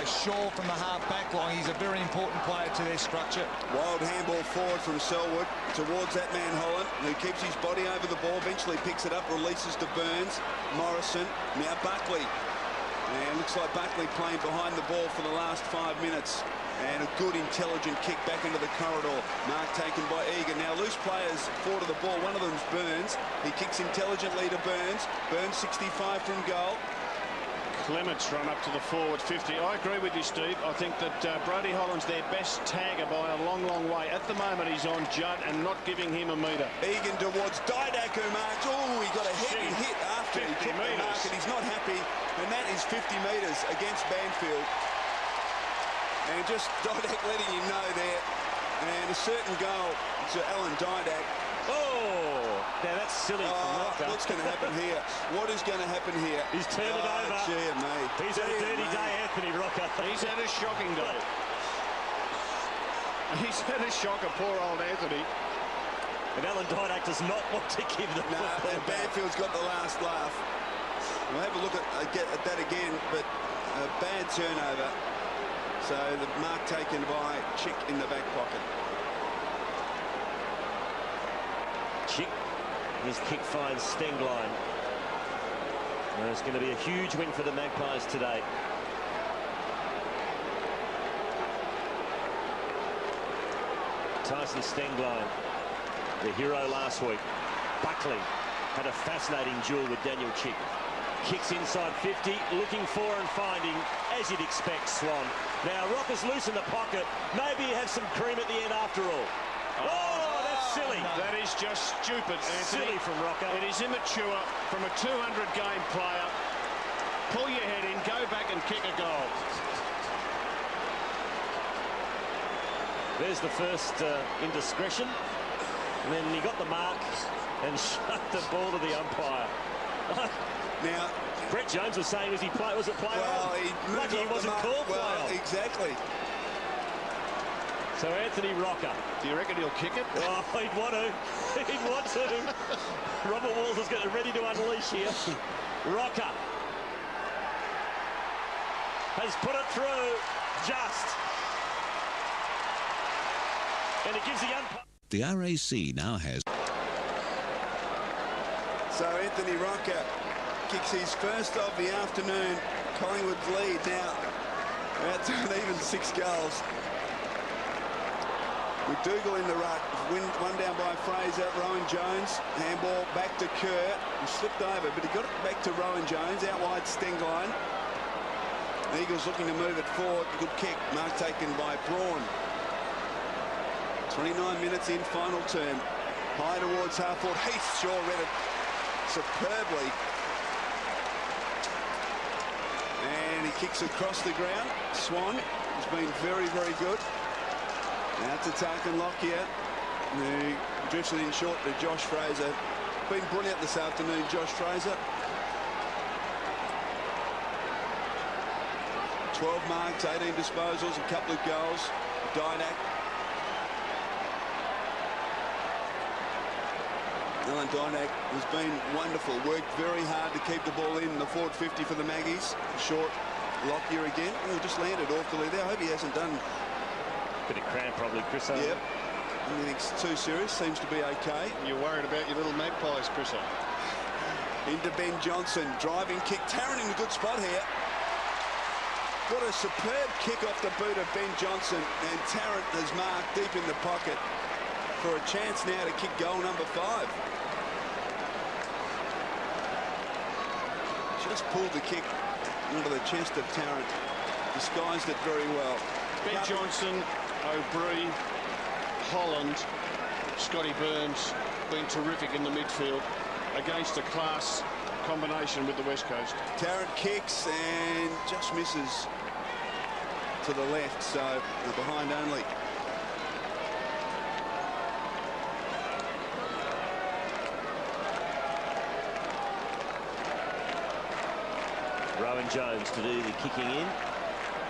Shaw from the half-back line. He's a very important player to their structure. Wild handball forward from Selwood towards that man Holland, who keeps his body over the ball, eventually picks it up, releases to Burns. Morrison, now Buckley. And looks like Buckley playing behind the ball for the last 5 minutes. And a good, intelligent kick back into the corridor. Mark taken by Egan. Now loose players forward of the ball. One of them's Burns. He kicks intelligently to Burns. Burns 65 from goal. Clements run up to the forward 50. I agree with you, Steve. I think that Brodie Holland's their best tagger by a long, long way. At the moment, he's on Judd and not giving him a metre. Egan towards Didak, who marks. Oh, he got a heavy hit after he took the mark, and he's not happy. And that is 50 metres against Banfield. And just Didak letting him know there. And a certain goal to Alan Didak. Oh, now that's silly from Rocco. What's going to happen here? What is going to happen here? He's turned it over. Gee, mate. He's had a dirty day, Anthony Rocco. He's had a shocking day. He's had a shocker, poor old Anthony. And Alan Didak does not want to give the football and Banfield's got the last laugh. We'll have a look at that again, but a bad turnover. So the mark taken by Chick in the back pocket. Chick, his kick finds Stengline. And it's going to be a huge win for the Magpies today. Tyson Stengline, the hero last week. Buckley had a fascinating duel with Daniel Chick. Kicks inside 50, looking for and finding, as you'd expect, Swan. Now, Rocker's loose in the pocket. Maybe you have some cream at the end after all. Oh, that's silly. No. That is just stupid, Anthony. Silly from Rocker. It is immature from a 200-game player. Pull your head in, go back and kick a goal. There's the first indiscretion. And then he got the mark and shut the ball to the umpire. Now, Brett Jones was saying, was it play well, on? he moved Lucky he wasn't called play on. Exactly. So So Anthony Rocker. Do you reckon he'll kick it? Oh, he'd want to. He'd want to. Robert Walls is ready to unleash here. Rocker has put it through just. And it gives the umpire. The RAC now has. So Anthony Rocker kicks his first of the afternoon. Collingwood's lead now out to an even 6 goals. McDougall in the ruck, one down by Fraser. Rowan Jones, handball back to Kerr. He slipped over, but he got it back to Rowan Jones, out wide Stengline. The Eagles looking to move it forward. Good kick, mark taken by Braun. 29 minutes in, final term. High towards half forward. Heath Shaw read it superbly. And he kicks across the ground. Swan has been very, very good. Out to Tarkin Lockyer, who drifts it in short to Josh Fraser. Been brilliant this afternoon, Josh Fraser. 12 marks, 18 disposals, a couple of goals. Didak. Alan Didak has been wonderful. Worked very hard to keep the ball in the forward 50 for the Maggies. Short Lockyer again. Oh, just landed awkwardly there. I hope he hasn't done. Bit of cramp probably, Chris. Yep. Anything's too serious. Seems to be okay. You're worried about your little magpies, Chris. Into Ben Johnson. Driving kick. Tarrant in a good spot here. What a superb kick off the boot of Ben Johnson. And Tarrant has marked deep in the pocket for a chance now to kick goal number 5. Just pulled the kick into the chest of Tarrant. Disguised it very well. Ben Johnson, O'Brien, Holland, Scotty Burns been terrific in the midfield against a class combination with the West Coast. Tarrant kicks and just misses to the left, so they're behind only. Rowan Jones to do the kicking in.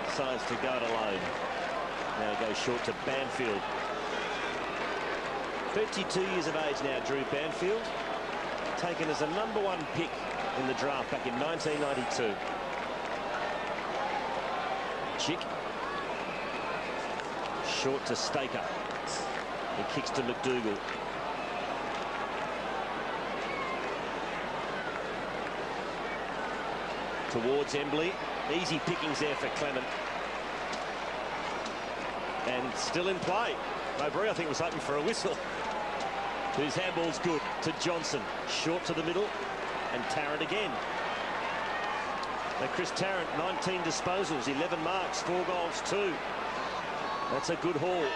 Decides to go it alone. Now goes short to Banfield. 32 years of age now, Drew Banfield. Taken as a #1 pick in the draft back in 1992. Chick. Short to Staker. He kicks to McDougall. Towards Embley. Easy pickings there for Clement. And still in play. O'Brien, I think, was hoping for a whistle. His handball's good to Johnson. Short to the middle. And Tarrant again. Now Chris Tarrant, 19 disposals, 11 marks, 4 goals, 2. That's a good haul.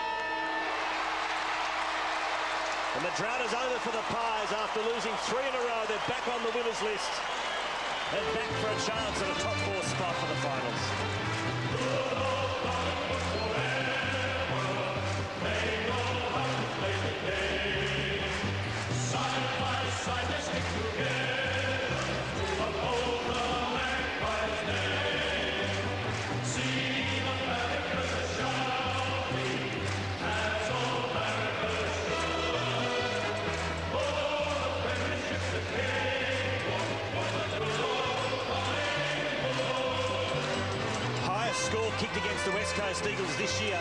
And the drought is over for the Pies after losing 3 in a row. They're back on the winners list. And back for a chance at a top 4 spot for the finals. Score kicked against the West Coast Eagles this year.